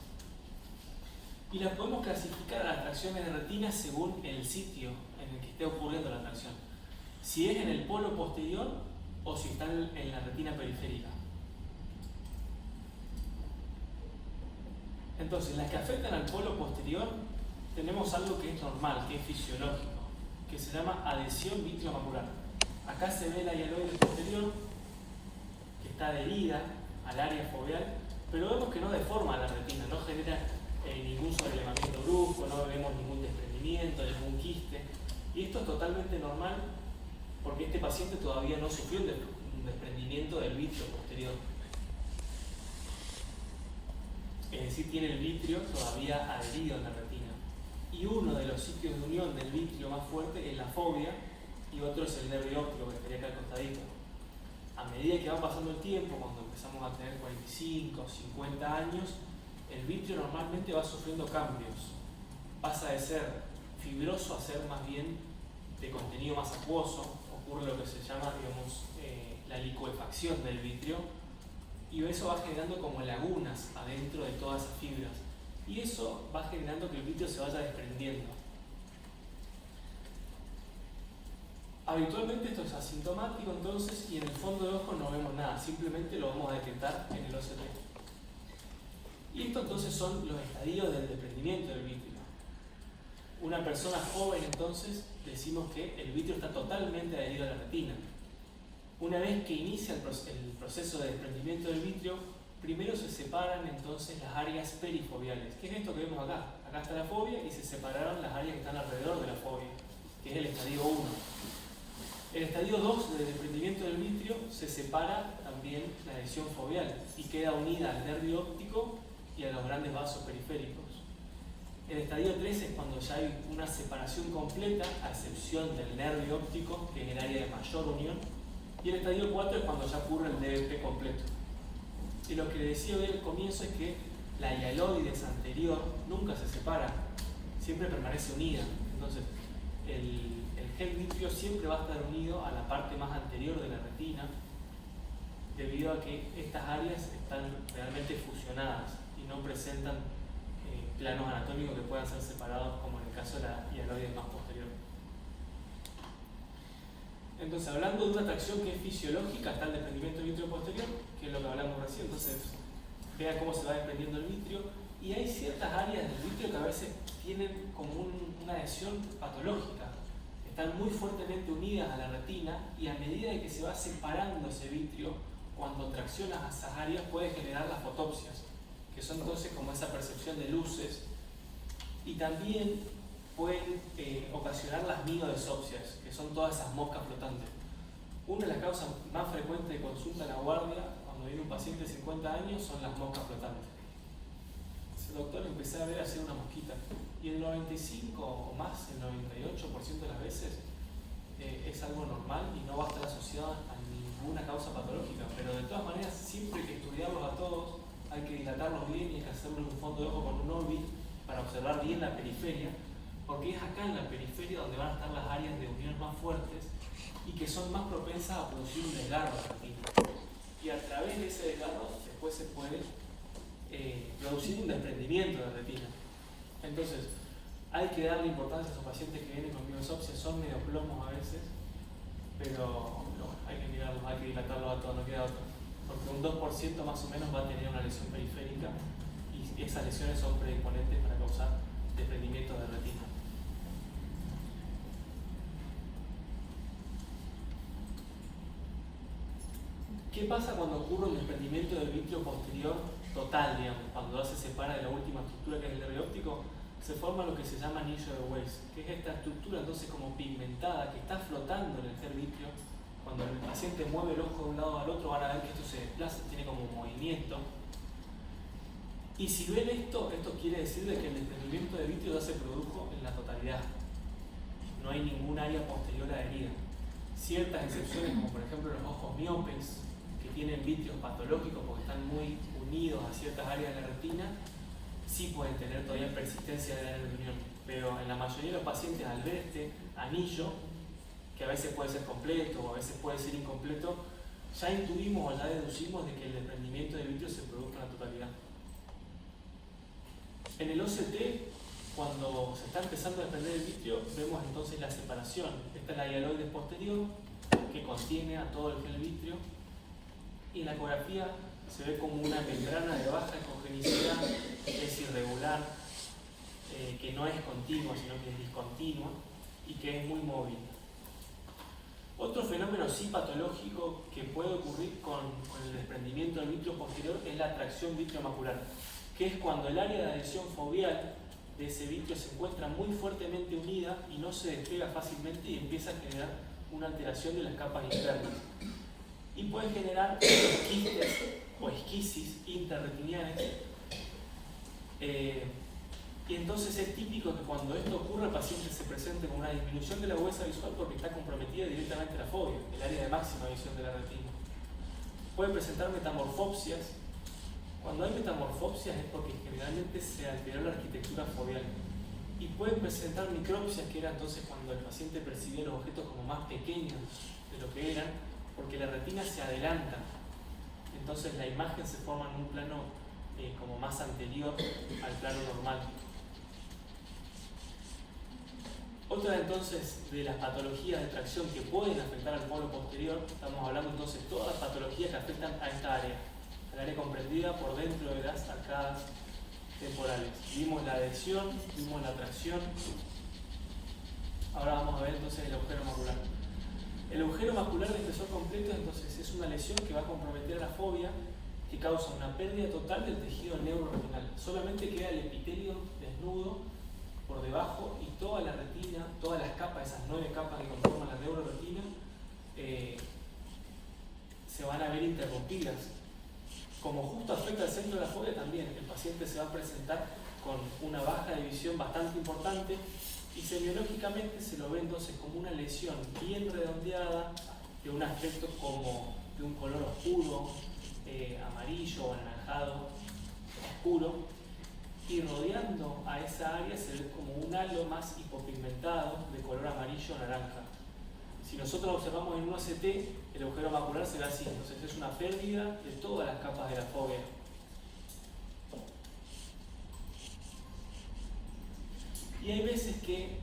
Y las podemos clasificar a las tracciones de retina según el sitio en el que esté ocurriendo la tracción. Si es en el polo posterior o si está en la retina periférica. Entonces, las que afectan al polo posterior, tenemos algo que es normal, que es fisiológico, que se llama adhesión vitreomacular. Acá se ve la hialoide posterior, que está adherida al área foveal, pero vemos que no deforma la retina, no genera ningún sobrelevamiento brusco, no vemos ningún desprendimiento, ningún quiste. Y esto es totalmente normal porque este paciente todavía no sufrió un desprendimiento del vitrio posterior. Es decir, tiene el vitrio todavía adherido en la retina. Y uno de los sitios de unión del vitrio más fuerte es la fovea y otro es el nervio óptico, que estaría acá al costadito. A medida que va pasando el tiempo, cuando empezamos a tener 45 o 50 años, el vitrio normalmente va sufriendo cambios. Pasa de ser fibroso a ser más bien de contenido más acuoso. Ocurre lo que se llama, digamos, la licuefacción del vitrio, y eso va generando como lagunas adentro de todas esas fibras. Y eso va generando que el vitrio se vaya desprendiendo. Habitualmente esto es asintomático entonces, y en el fondo del ojo no vemos nada, simplemente lo vamos a detectar en el OCT. Y esto entonces son los estadios del desprendimiento del vitrio. Una persona joven entonces decimos que el vitrio está totalmente adherido a la retina. Una vez que inicia el proceso de desprendimiento del vitrio, primero se separan entonces las áreas perifoveales. ¿Qué es esto que vemos acá? Acá está la fovea y se separaron las áreas que están alrededor de la fovea, que es el estadio 1. El estadio 2 del desprendimiento del vitrio se separa también la adhesión foveal y queda unida al nervio óptico y a los grandes vasos periféricos. El estadio 3 es cuando ya hay una separación completa, a excepción del nervio óptico, que es el área de mayor unión. Y el estadio 4 es cuando ya ocurre el DVP completo. Y lo que le decía hoy al comienzo es que la hialoides anterior nunca se separa, siempre permanece unida. Entonces, el gel vitrio siempre va a estar unido a la parte más anterior de la retina, debido a que estas áreas están realmente fusionadas y no presentan planos anatómicos que puedan ser separados, como en el caso de la hialoides más posterior. Entonces, hablando de una tracción que es fisiológica, está el desprendimiento del vitrio posterior, que es lo que hablamos recién. Entonces, vea cómo se va desprendiendo el vitrio, y hay ciertas áreas del vitrio que a veces tienen como una adhesión patológica, están muy fuertemente unidas a la retina, y a medida de que se va separando ese vitrio, cuando traccionas a esas áreas puede generar las fotopsias, que son entonces como esa percepción de luces, y también pueden ocasionar las minodesopsias, que son todas esas moscas flotantes. Una de las causas más frecuentes de consulta en la guardia cuando viene un paciente de 50 años son las moscas flotantes. Dice, doctor, empecé a ver hacer una mosquita, y el 95 o más, el 98% de las veces es algo normal y no va a estar asociado a ninguna causa patológica, pero de todas maneras siempre hay que estudiarlos a todos, hay que dilatarlos bien y hay que hacerlos un fondo de ojo con un Orbi para observar bien la periferia, porque es acá en la periferia donde van a estar las áreas de unión más fuertes y que son más propensas a producir un desgarro de retina. Y a través de ese desgarro después se puede producir un desprendimiento de retina. Entonces, hay que darle importancia a esos pacientes que vienen con minodesopsia, son medio plomos a veces, pero no, hay que mirarlos, hay que dilatarlos a todos, no queda otro. Porque un 2% más o menos va a tener una lesión periférica, y esas lesiones son predisponentes para causar desprendimiento de retina. ¿Qué pasa cuando ocurre un desprendimiento del vitrio posterior total, digamos, cuando ya se separa de la última estructura que es el nervio óptico? se forma lo que se llama anillo de Weiss, que es esta estructura entonces como pigmentada que está flotando en el gel vitrio. Cuando el paciente mueve el ojo de un lado al otro van a ver que esto se desplaza, tiene como movimiento. Y si ven esto, esto quiere decir de que el desprendimiento de vitrio ya se produjo en la totalidad. No hay ningún área posterior adherida. Ciertas excepciones, como por ejemplo los ojos miopes, que tienen vitrios patológicos porque están muy unidos a ciertas áreas de la retina, sí pueden tener todavía persistencia de área de unión. Pero en la mayoría de los pacientes, al ver este anillo, que a veces puede ser completo o a veces puede ser incompleto, ya intuimos o ya deducimos de que el desprendimiento de vitrio se produjo en la totalidad. En el OCT, cuando se está empezando a desprender el vitrio, vemos entonces la separación. Esta es la hialoides posterior, que contiene a todo el gel vitrio, y en la ecografía se ve como una membrana de baja ecogenicidad, que es irregular, que no es continua, sino que es discontinua, y que es muy móvil. Otro fenómeno sí patológico que puede ocurrir con el desprendimiento del vitrio posterior es la atracción vitriomacular, que es cuando el área de adhesión foveal de ese vitrio se encuentra muy fuertemente unida y no se despega fácilmente y empieza a generar una alteración de las capas internas. Y puede generar quistes o esquisis interretinianes. Y entonces es típico que cuando esto ocurre el paciente se presente con una disminución de la agudeza visual porque está comprometida directamente la fobia, el área de máxima visión de la retina. Puede presentar metamorfopsias. Cuando hay metamorfopsias es porque generalmente se alteró la arquitectura foveal. Y pueden presentar micropsias, que era entonces cuando el paciente percibía los objetos como más pequeños de lo que eran, porque la retina se adelanta. Entonces la imagen se forma en un plano como más anterior al plano normal. Otra entonces de las patologías de tracción que pueden afectar al polo posterior, estamos hablando entonces de todas las patologías que afectan a esta área, al área comprendida por dentro de las arcadas temporales. Vimos la adhesión, vimos la tracción. Ahora vamos a ver entonces el agujero macular. El agujero macular de espesor completo entonces es una lesión que va a comprometer a la fobia, que causa una pérdida total del tejido neuroretinal. Solamente queda el epitelio desnudo por debajo y toda la retina, todas las capas, esas 9 capas que conforman la neuroretina, se van a ver interrumpidas. Como justo afecta al centro de la fobia también, el paciente se va a presentar con una baja de visión bastante importante y semiológicamente se lo ve entonces como una lesión bien redondeada, de un aspecto como de un color oscuro, amarillo o anaranjado oscuro, y rodeando a esa área se ve como un halo más hipopigmentado de color amarillo o naranja. Si nosotros observamos en un OCT, el agujero macular se ve así, entonces es una pérdida de todas las capas de la fobia. Y hay veces que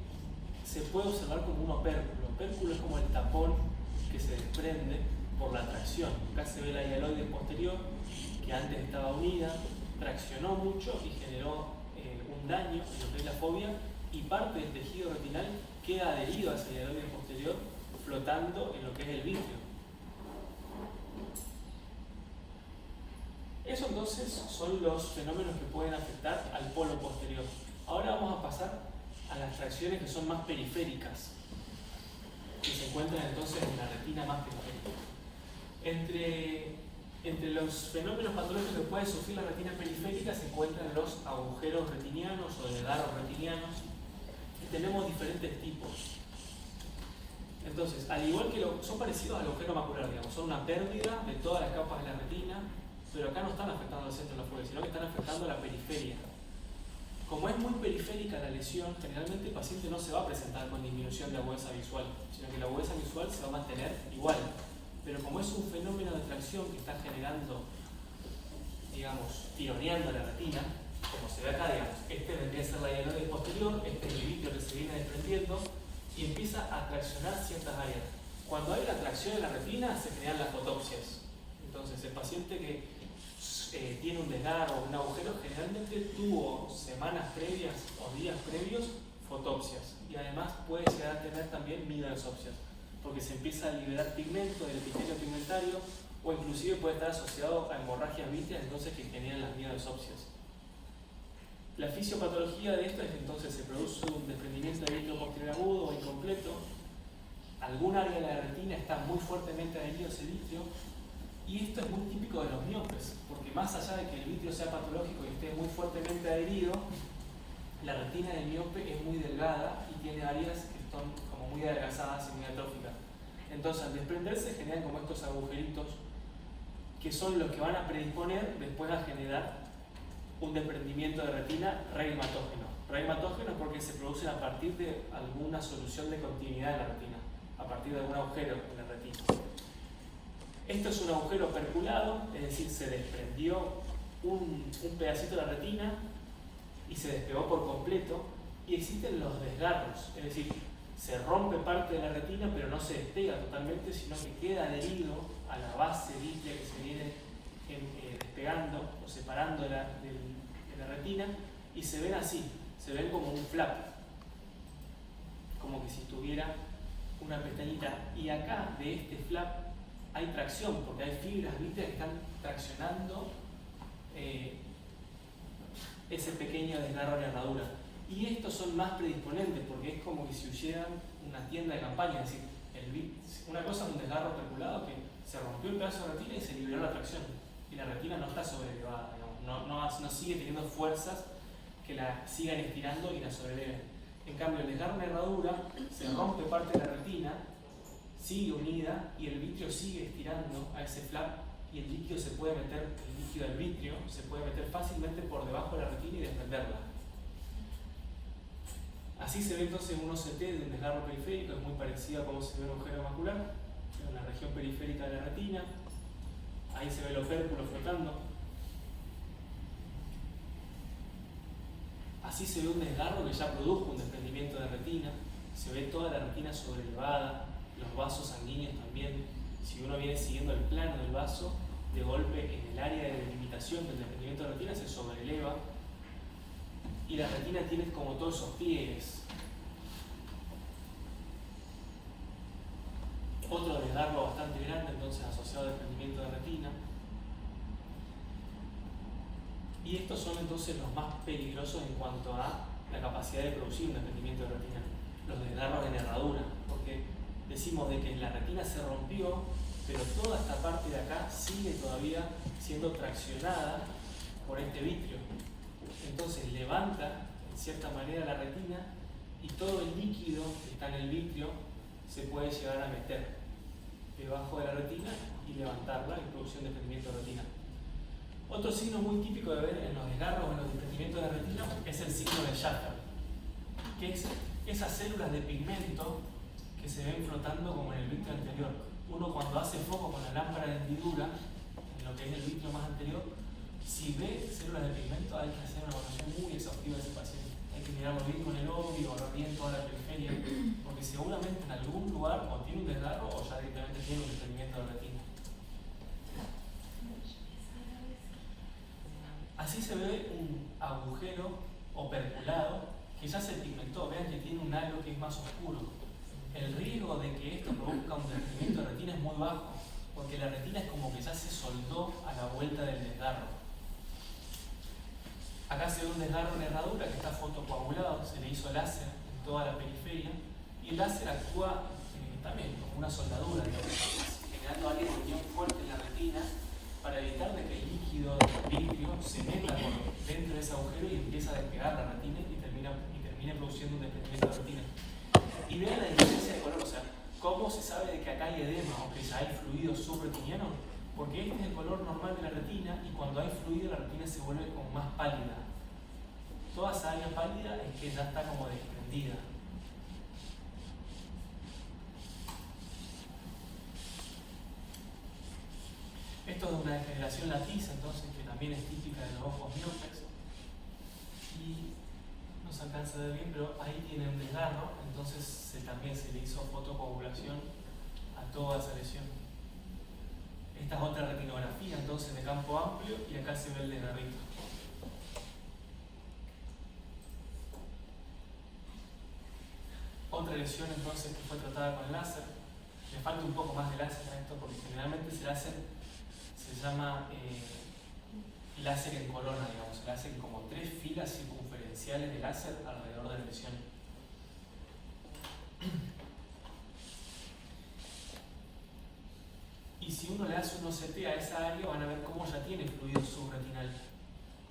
se puede observar como un opérculo. Opérculo es como el tapón que se desprende por la tracción. Acá se ve la hialoide posterior, que antes estaba unida, traccionó mucho y generó un daño en lo que es la fobia, y parte del tejido retinal queda adherido a esa hialoide posterior, flotando en lo que es el vitrio. Eso entonces son los fenómenos que pueden afectar al polo posterior. Ahora vamos a pasar a las tracciones que son más periféricas, que se encuentran entonces en la retina más periférica. Entre los fenómenos patológicos que puede sufrir la retina periférica se encuentran los agujeros retinianos o desgarros retinianos, y tenemos diferentes tipos. Entonces, al igual que son parecidos al agujero macular, digamos, son una pérdida de todas las capas de la retina, pero acá no están afectando al centro de la fobia, sino que están afectando a la periferia. Como es muy periférica la lesión, generalmente el paciente no se va a presentar con disminución de agudeza visual, sino que la agudeza visual se va a mantener igual. Pero como es un fenómeno de tracción que está generando, digamos, tironeando la retina, como se ve acá, digamos, este vendría a ser la hialoide posterior, este es el vitrio que se viene desprendiendo, y empieza a traccionar ciertas áreas. Cuando hay la tracción en la retina, se crean las fotopsias. Entonces, el paciente que tiene un desgarro o un agujero generalmente tuvo semanas previas o días previos fotopsias, y además puede llegar a tener también mioesopsias, porque se empieza a liberar pigmento del epitelio pigmentario, o inclusive puede estar asociado a hemorragias vítreas, entonces que generan las mioesopsias. La fisiopatología de esto es que entonces se produce un desprendimiento de vitrio posterior agudo o incompleto. Algún área de la retina está muy fuertemente adherido a ese vitrio. Y esto es muy típico de los miopes, porque más allá de que el vitrio sea patológico y esté muy fuertemente adherido, la retina del miope es muy delgada y tiene áreas que son como muy adelgazadas y muy atróficas. Entonces, al desprenderse generan como estos agujeritos que son los que van a predisponer después a generar un desprendimiento de retina regmatógeno. Regmatógeno porque se producen a partir de alguna solución de continuidad en la retina, a partir de algún agujero en la retina. Esto es un agujero perculado, es decir, se desprendió un pedacito de la retina y se despegó por completo, y existen los desgarros, es decir, se rompe parte de la retina pero no se despega totalmente, sino que queda adherido a la base vítrea que se viene despegando o separando de la retina, y se ven así, se ven como un flap, como que si tuviera una pestañita, y acá de este flap hay tracción, porque hay fibras vítreas que están traccionando ese pequeño desgarro en herradura. Y estos son más predisponentes porque es como que si huyeran una tienda de campaña, es decir, una cosa es un desgarro perculado que se rompió el pedazo de retina y se liberó la tracción. Y la retina no está sobrelevada, digamos, no sigue teniendo fuerzas que la sigan estirando y la sobreleven. En cambio, el desgarro en herradura se rompe parte de la retina, sigue unida y el vitrio sigue estirando a ese flap, y el líquido se puede meter, el líquido del vitrio se puede meter fácilmente por debajo de la retina y desprenderla. Así se ve entonces un OCT de un desgarro periférico, es muy parecido a cómo se ve un agujero macular, en la región periférica de la retina. Ahí se ve el opérculo flotando. Así se ve un desgarro que ya produjo un desprendimiento de retina, se ve toda la retina sobrelevada, los vasos sanguíneos también. Si uno viene siguiendo el plano del vaso, de golpe en el área de delimitación del desprendimiento de retina se sobreleva, y la retina tiene como todos esos pliegues. Otro desgarro bastante grande entonces asociado al desprendimiento de retina. Y estos son entonces los más peligrosos en cuanto a la capacidad de producir un desprendimiento de retina, los desgarros en herradura, porque decimos de que la retina se rompió, pero toda esta parte de acá sigue todavía siendo traccionada por este vitrio. Entonces levanta en cierta manera la retina, y todo el líquido que está en el vitrio se puede llegar a meter debajo de la retina y levantarla y producir un desprendimiento de retina. Otro signo muy típico de ver en los desgarros o en los desprendimientos de retina es el signo de Schaffer, que es esas células de pigmento que se ven flotando como en el vitrio anterior. Uno cuando hace foco con la lámpara de hendidura en lo que es el vitrio más anterior, si ve células de pigmento hay que hacer una evaluación muy exhaustiva de ese paciente. Hay que mirarlo bien con el óbvio, evaluar bien toda la periferia, porque seguramente en algún lugar o tiene un desgarro o ya directamente tiene un desprendimiento de retina. Así se ve un agujero operculado que ya se pigmentó. Vean que tiene un halo que es más oscuro. El riesgo de que esto produzca un desprendimiento de retina es muy bajo, porque la retina es como que ya se soldó a la vuelta del desgarro. Acá se ve un desgarro en herradura que está fotocoagulado, se le hizo láser en toda la periferia, y el láser actúa también como una soldadura, generando áreas de unión fuerte en la retina para evitar de que el líquido del vitrio se meta por dentro de ese agujero y empiece a despegar la retina y termine produciendo un desprendimiento de retina. Y vean la diferencia de color, o sea, ¿cómo se sabe de que acá hay edema o que ya hay fluido subretiniano? Porque este es el color normal de la retina, y cuando hay fluido la retina se vuelve como más pálida. Toda esa área pálida es que ya está como desprendida. Esto es de una degeneración latiza, entonces, que también es típica de los ojos miopes. Y no se alcanza a ver bien, pero ahí tiene un desgarro, entonces también se le hizo fotocoagulación a toda esa lesión. Esta es otra retinografía entonces de campo amplio, y acá se ve el desgarrito. Otra lesión entonces que fue tratada con láser. Le falta un poco más de láser a esto, porque generalmente ese láser se llama láser en corona, digamos, se le hacen como 3 filas circunferenciales de láser alrededor de la lesión. Y si uno le hace un OCT a esa área, van a ver cómo ya tiene fluido subretinal.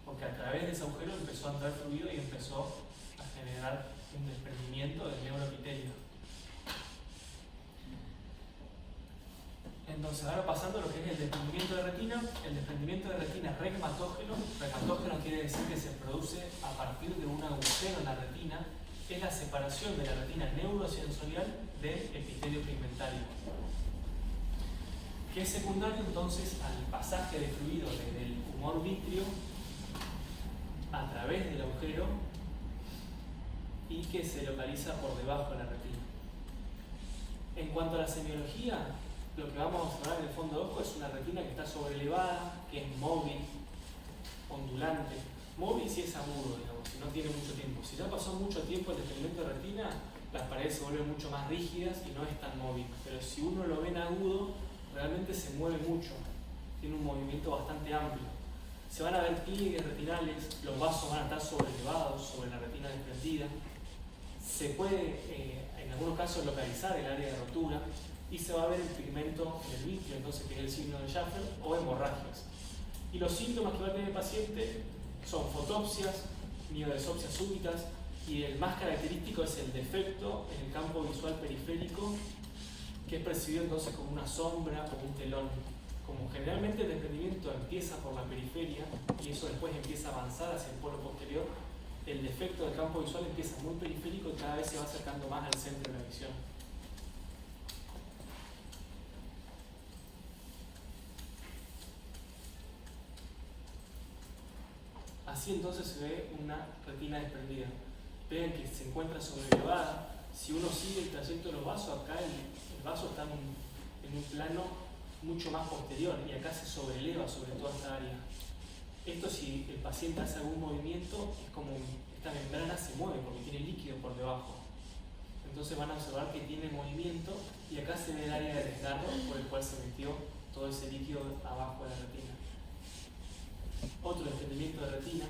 Porque a través de ese agujero empezó a entrar fluido y empezó a generar un desprendimiento del neuroepitelio. Entonces, ahora pasando a lo que es el desprendimiento de retina. El desprendimiento de retina es regmatógeno. Regmatógeno quiere decir que se produce a partir de un agujero en la retina. Es la separación de la retina neurosensorial del epitelio pigmentario, que es secundario entonces al pasaje de fluido desde el humor vítreo a través del agujero y que se localiza por debajo de la retina. En cuanto a la semiología, lo que vamos a observar en el fondo de ojo es una retina que está sobrelevada, que es móvil, ondulante. Móvil si es agudo, digamos, si no tiene mucho tiempo. Si ya pasó mucho tiempo el desprendimiento de retina, las paredes se vuelven mucho más rígidas y no es tan móvil. Pero si uno lo ve en agudo, realmente se mueve mucho, tiene un movimiento bastante amplio. Se van a ver pliegues retinales, los vasos van a estar sobrelevados sobre la retina desprendida. Se puede, en algunos casos, localizar el área de rotura y se va a ver el pigmento en el vítreo, entonces que es el signo de Schaffer, o hemorragias. Y los síntomas que va a tener el paciente son fotopsias, miodesopsias súbitas, y el más característico es el defecto en el campo visual periférico, que es percibido entonces como una sombra o un telón. Como generalmente el desprendimiento empieza por la periferia y eso después empieza a avanzar hacia el polo posterior, el defecto del campo visual empieza muy periférico y cada vez se va acercando más al centro de la visión. Así entonces se ve una retina desprendida. Ven que se encuentra sobrelevada. Si uno sigue el trayecto de los vasos, acá el vaso está en un plano mucho más posterior y acá se sobreleva sobre toda esta área. Esto, si el paciente hace algún movimiento, es como esta membrana se mueve porque tiene líquido por debajo. Entonces van a observar que tiene movimiento y acá se ve el área de desgarro por el cual se metió todo ese líquido abajo de la retina. Otro desprendimiento de retina.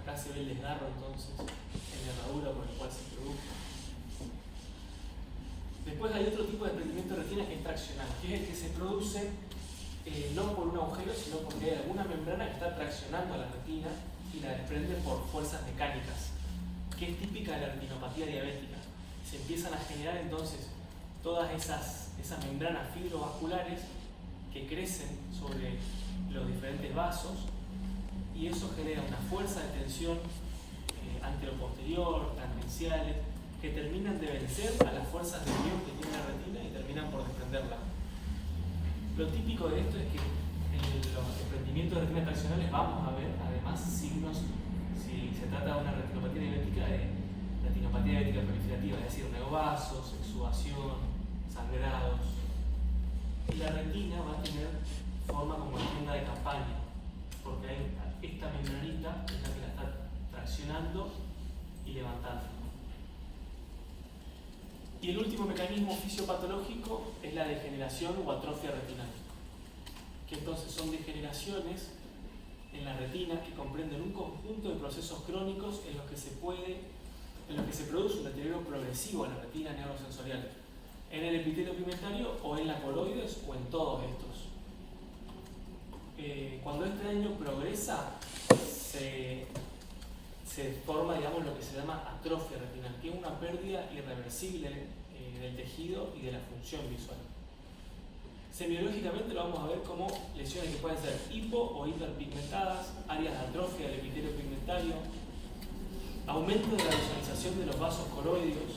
Acá se ve el desgarro entonces en la herradura por el cual se produjo. Después hay otro tipo de desprendimiento de retina que es traccional, que es el que se produce no por un agujero, sino porque hay alguna membrana que está traccionando a la retina y la desprende por fuerzas mecánicas, que es típica de la retinopatía diabética. Se empiezan a generar entonces todas esas membranas fibrovasculares que crecen sobre los diferentes vasos y eso genera una fuerza de tensión anteroposterior, tangenciales, que terminan de vencer a las fuerzas de guión que tiene la retina y terminan por desprenderla. Lo típico de esto es que en los desprendimientos de retinas traccionales vamos a ver además signos, si se trata de una retinopatía diabética, de retinopatía diabética proliferativa, es decir, neovasos, exudación, sangrados. Y la retina va a tener forma como de tienda de campaña, porque hay esta membranita es la que la está traccionando y levantando. Y el último mecanismo fisiopatológico es la degeneración o atrofia retinal, que entonces son degeneraciones en la retina que comprenden un conjunto de procesos crónicos en los que se produce un deterioro progresivo en la retina neurosensorial, en el epitelio pigmentario o en la coroides o en todos estos. Cuando este daño progresa, se forma, digamos, lo que se llama atrofia retinal, que es una pérdida irreversible del tejido y de la función visual. Semiológicamente lo vamos a ver como lesiones que pueden ser hipo o hiperpigmentadas, áreas de atrofia del epitelio pigmentario, aumento de la visualización de los vasos coroideos,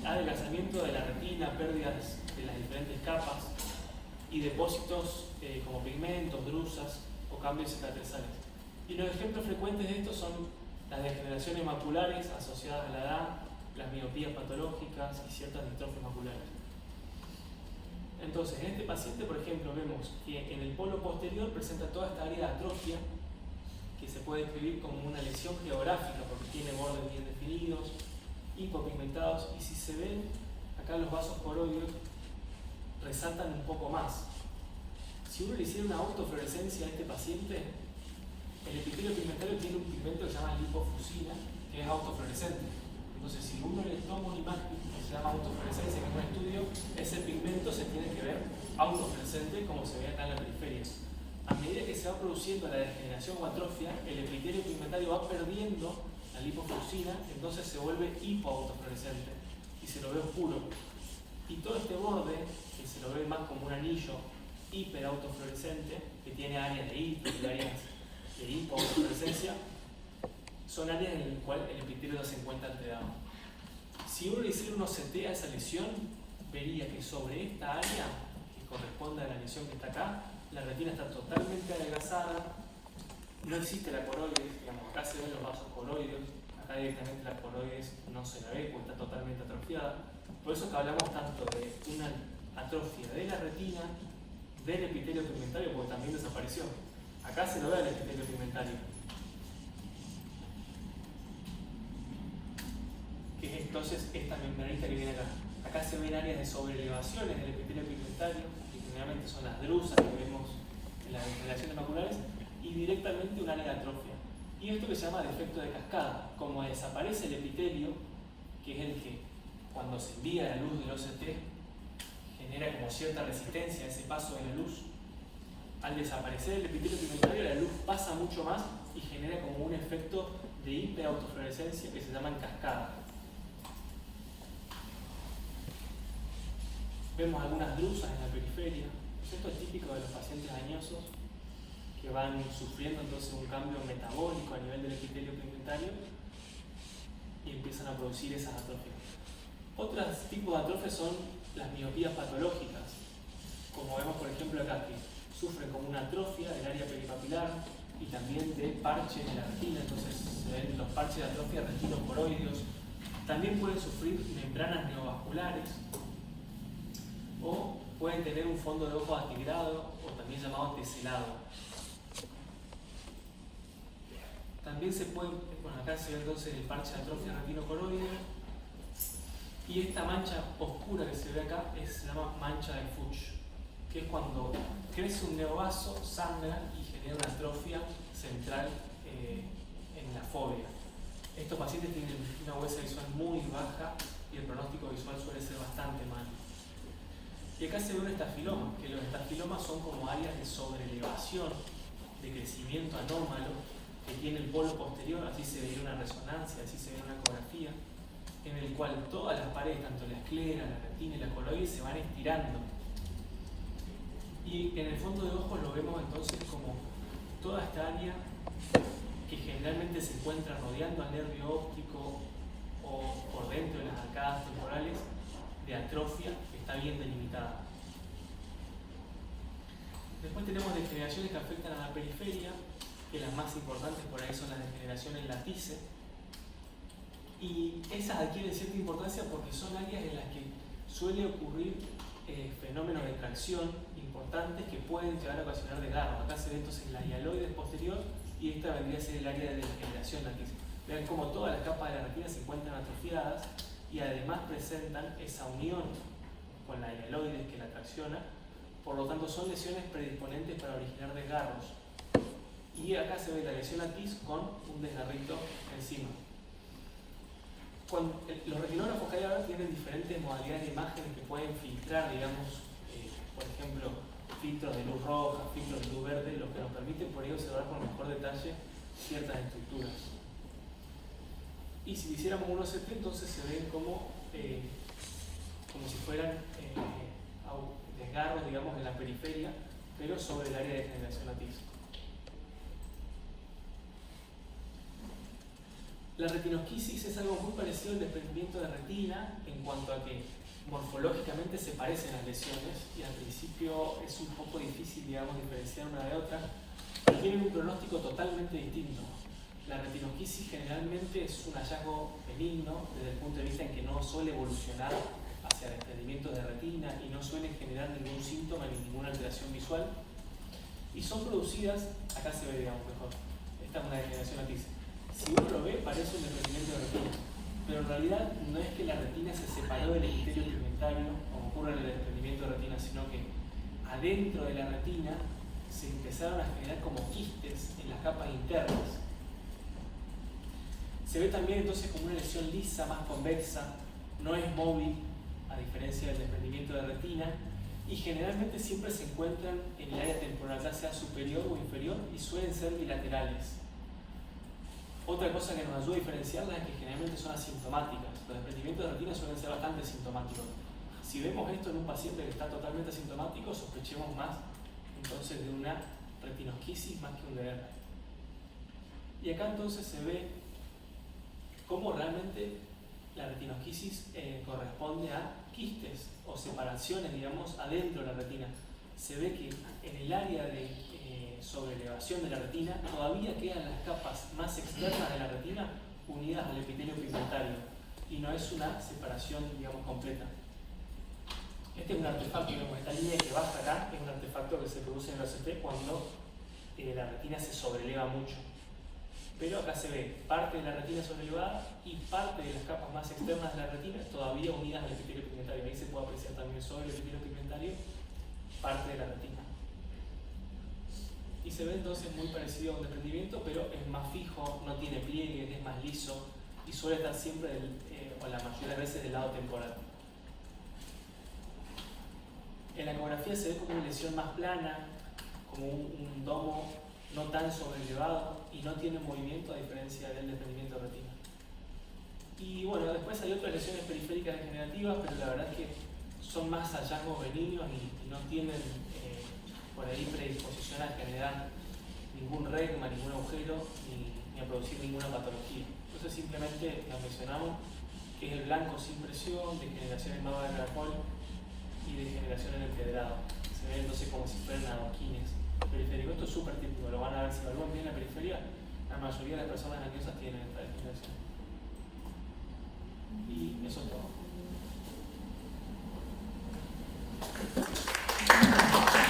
adelgazamiento de la retina, pérdidas de las diferentes capas y depósitos como pigmentos, drusas o cambios cicatrizales. Y los ejemplos frecuentes de esto son las degeneraciones maculares asociadas a la edad, las miopías patológicas y ciertas distrofias maculares. Entonces, en este paciente, por ejemplo, vemos que en el polo posterior presenta toda esta área de atrofia que se puede describir como una lesión geográfica porque tiene bordes bien definidos, hipopigmentados, y si se ven acá los vasos coroideos, resaltan un poco más. Si uno le hiciera una autofluorescencia a este paciente, el epitelio pigmentario tiene un pigmento que se llama lipofuscina, que es autofluorescente. Entonces, si uno le toma una imagen que se llama autofluorescencia, que es un estudio, ese pigmento se tiene que ver autofluorescente como se ve acá en la periferia. A medida que se va produciendo la degeneración o atrofia, el epitelio pigmentario va perdiendo la lipofuscina, entonces se vuelve hipoautofluorescente y se lo ve oscuro. Y todo este borde, que se lo ve más como un anillo hiperautofluorescente, que tiene áreas de hipo y áreas de hipoautofluorescencia, son áreas en las cuales el epitelio se encuentra alterado. Si uno le hiciera un OCT a esa lesión, vería que sobre esta área, que corresponde a la lesión que está acá, la retina está totalmente adelgazada, no existe la coroides, digamos, acá se ven los vasos coroides, acá directamente la coroides no se la ve porque está totalmente atrofiada. Por eso que hablamos tanto de una atrofia de la retina, del epitelio pigmentario, porque también desapareció. Acá se lo ve el epitelio pigmentario, que es entonces esta membranita que viene acá. Acá se ven áreas de sobrelevaciones del epitelio pigmentario, que generalmente son las drusas que vemos en las degeneraciones maculares, y directamente un área de atrofia. Y esto que se llama defecto de cascada. Como desaparece el epitelio, que es el que cuando se envía la luz del OCT genera como cierta resistencia a ese paso de la luz, al desaparecer el epitelio pigmentario la luz pasa mucho más y genera como un efecto de hiperautofluorescencia que se llama en cascada. Vemos algunas drusas en la periferia. Esto es típico de los pacientes añosos que van sufriendo entonces un cambio metabólico a nivel del epitelio pigmentario y empiezan a producir esas atrofias. Otros tipos de atrofias son las miopías patológicas, como vemos por ejemplo acá, que sufren como una atrofia del área peripapilar y también de parches de la retina, entonces se ven los parches de atrofia retinocoroideos. También pueden sufrir membranas neovasculares o pueden tener un fondo de ojo atigrado o también llamado teselado. También se puede, bueno, acá se ve entonces el parche de atrofia retinocoroidea, y esta mancha oscura que se ve acá se llama mancha de Fuchs, que es cuando crece un neovaso, sangra y genera una atrofia central en la fóvea. Estos pacientes tienen una huesa visual muy baja y el pronóstico visual suele ser bastante malo. Y acá se ve un estafiloma, que los estafilomas son como áreas de sobrelevación, de crecimiento anómalo, que tiene el polo posterior, así se ve en una resonancia, así se ve en una ecografía, en el cual todas las paredes, tanto la esclera, la retina y la coroide, se van estirando. Y en el fondo de ojo lo vemos entonces como toda esta área que generalmente se encuentra rodeando al nervio óptico o por dentro de las arcadas temporales de atrofia que está bien delimitada. Después tenemos degeneraciones que afectan a la periferia, que las más importantes por ahí son las degeneraciones en la tice, y esas adquieren cierta importancia porque son áreas en las que suele ocurrir fenómenos de tracción importantes que pueden llegar a ocasionar desgarros. Acá se ve entonces la hialoides posterior y esta vendría a ser el área de degeneración latice. Vean cómo todas las capas de la retina se encuentran atrofiadas y además presentan esa unión con la hialoides que la tracciona, por lo tanto son lesiones predisponentes para originar desgarros. Y acá se ve la lesión latiz con un desgarrito encima. Los retinógrafos que hay ahora tienen diferentes modalidades de imágenes que pueden filtrar, digamos, por ejemplo, filtros de luz roja, filtros de luz verde, lo que nos permite por ahí observar con mejor detalle ciertas estructuras. Y si hiciéramos un OCT, entonces se ven como si fueran desgarros, digamos, en la periferia, pero sobre el área de degeneración latiz. La retinosquisis es algo muy parecido al desprendimiento de retina en cuanto a que morfológicamente se parecen las lesiones y al principio es un poco difícil, digamos, diferenciar una de otra, pero tienen un pronóstico totalmente distinto. La retinosquisis generalmente es un hallazgo benigno desde el punto de vista en que no suele evolucionar hacia desprendimientos de retina y no suele generar ningún síntoma ni ninguna alteración visual, y son producidas, acá se ve, digamos, mejor, esta es una degeneración latice. Si uno lo ve, parece un desprendimiento de retina, pero en realidad no es que la retina se separó del epitelio pigmentario, como ocurre en el desprendimiento de retina, sino que adentro de la retina se empezaron a generar como quistes en las capas internas. Se ve también entonces como una lesión lisa, más convexa, no es móvil, a diferencia del desprendimiento de retina, y generalmente siempre se encuentran en el área temporal, ya sea superior o inferior, y suelen ser bilaterales. Otra cosa que nos ayuda a diferenciarlas es que generalmente son asintomáticas. Los desprendimientos de retina suelen ser bastante sintomáticos. Si vemos esto en un paciente que está totalmente asintomático, sospechemos más entonces de una retinosquisis más que un DR. Y acá entonces se ve cómo realmente la retinosquisis corresponde a quistes o separaciones, digamos, adentro de la retina. Se ve que en el área de sobreelevación de la retina todavía quedan las capas más externas de la retina unidas al epitelio pigmentario y no es una separación, digamos, completa. Este es un artefacto, digamos, esta línea que baja acá es un artefacto que se produce en el OCT cuando la retina se sobreeleva mucho. Pero acá se ve parte de la retina sobreelevada y parte de las capas más externas de la retina todavía unidas al epitelio pigmentario. Ahí se puede apreciar también sobre el epitelio pigmentario parte de la retina. Y se ve entonces muy parecido a un desprendimiento, pero es más fijo, no tiene pliegues, es más liso y suele estar siempre, o la mayoría de veces, del lado temporal. En la ecografía se ve como una lesión más plana, como un domo no tan sobrelevado y no tiene movimiento a diferencia del desprendimiento de retina. Y bueno, después hay otras lesiones periféricas degenerativas, pero la verdad es que son más hallazgos benignos y no tienen por ahí predisposición a generar ningún regma, ningún agujero ni a producir ninguna patología. Entonces simplemente la mencionamos, que es el blanco sin presión, degeneración en baba de caracol y degeneración en el pedrado. Se ve entonces como si fueran adoquines periféricos. Esto es súper típico, lo van a ver si evalúan bien la periferia. La mayoría de las personas angiosas tienen esta degeneración. Y eso es todo.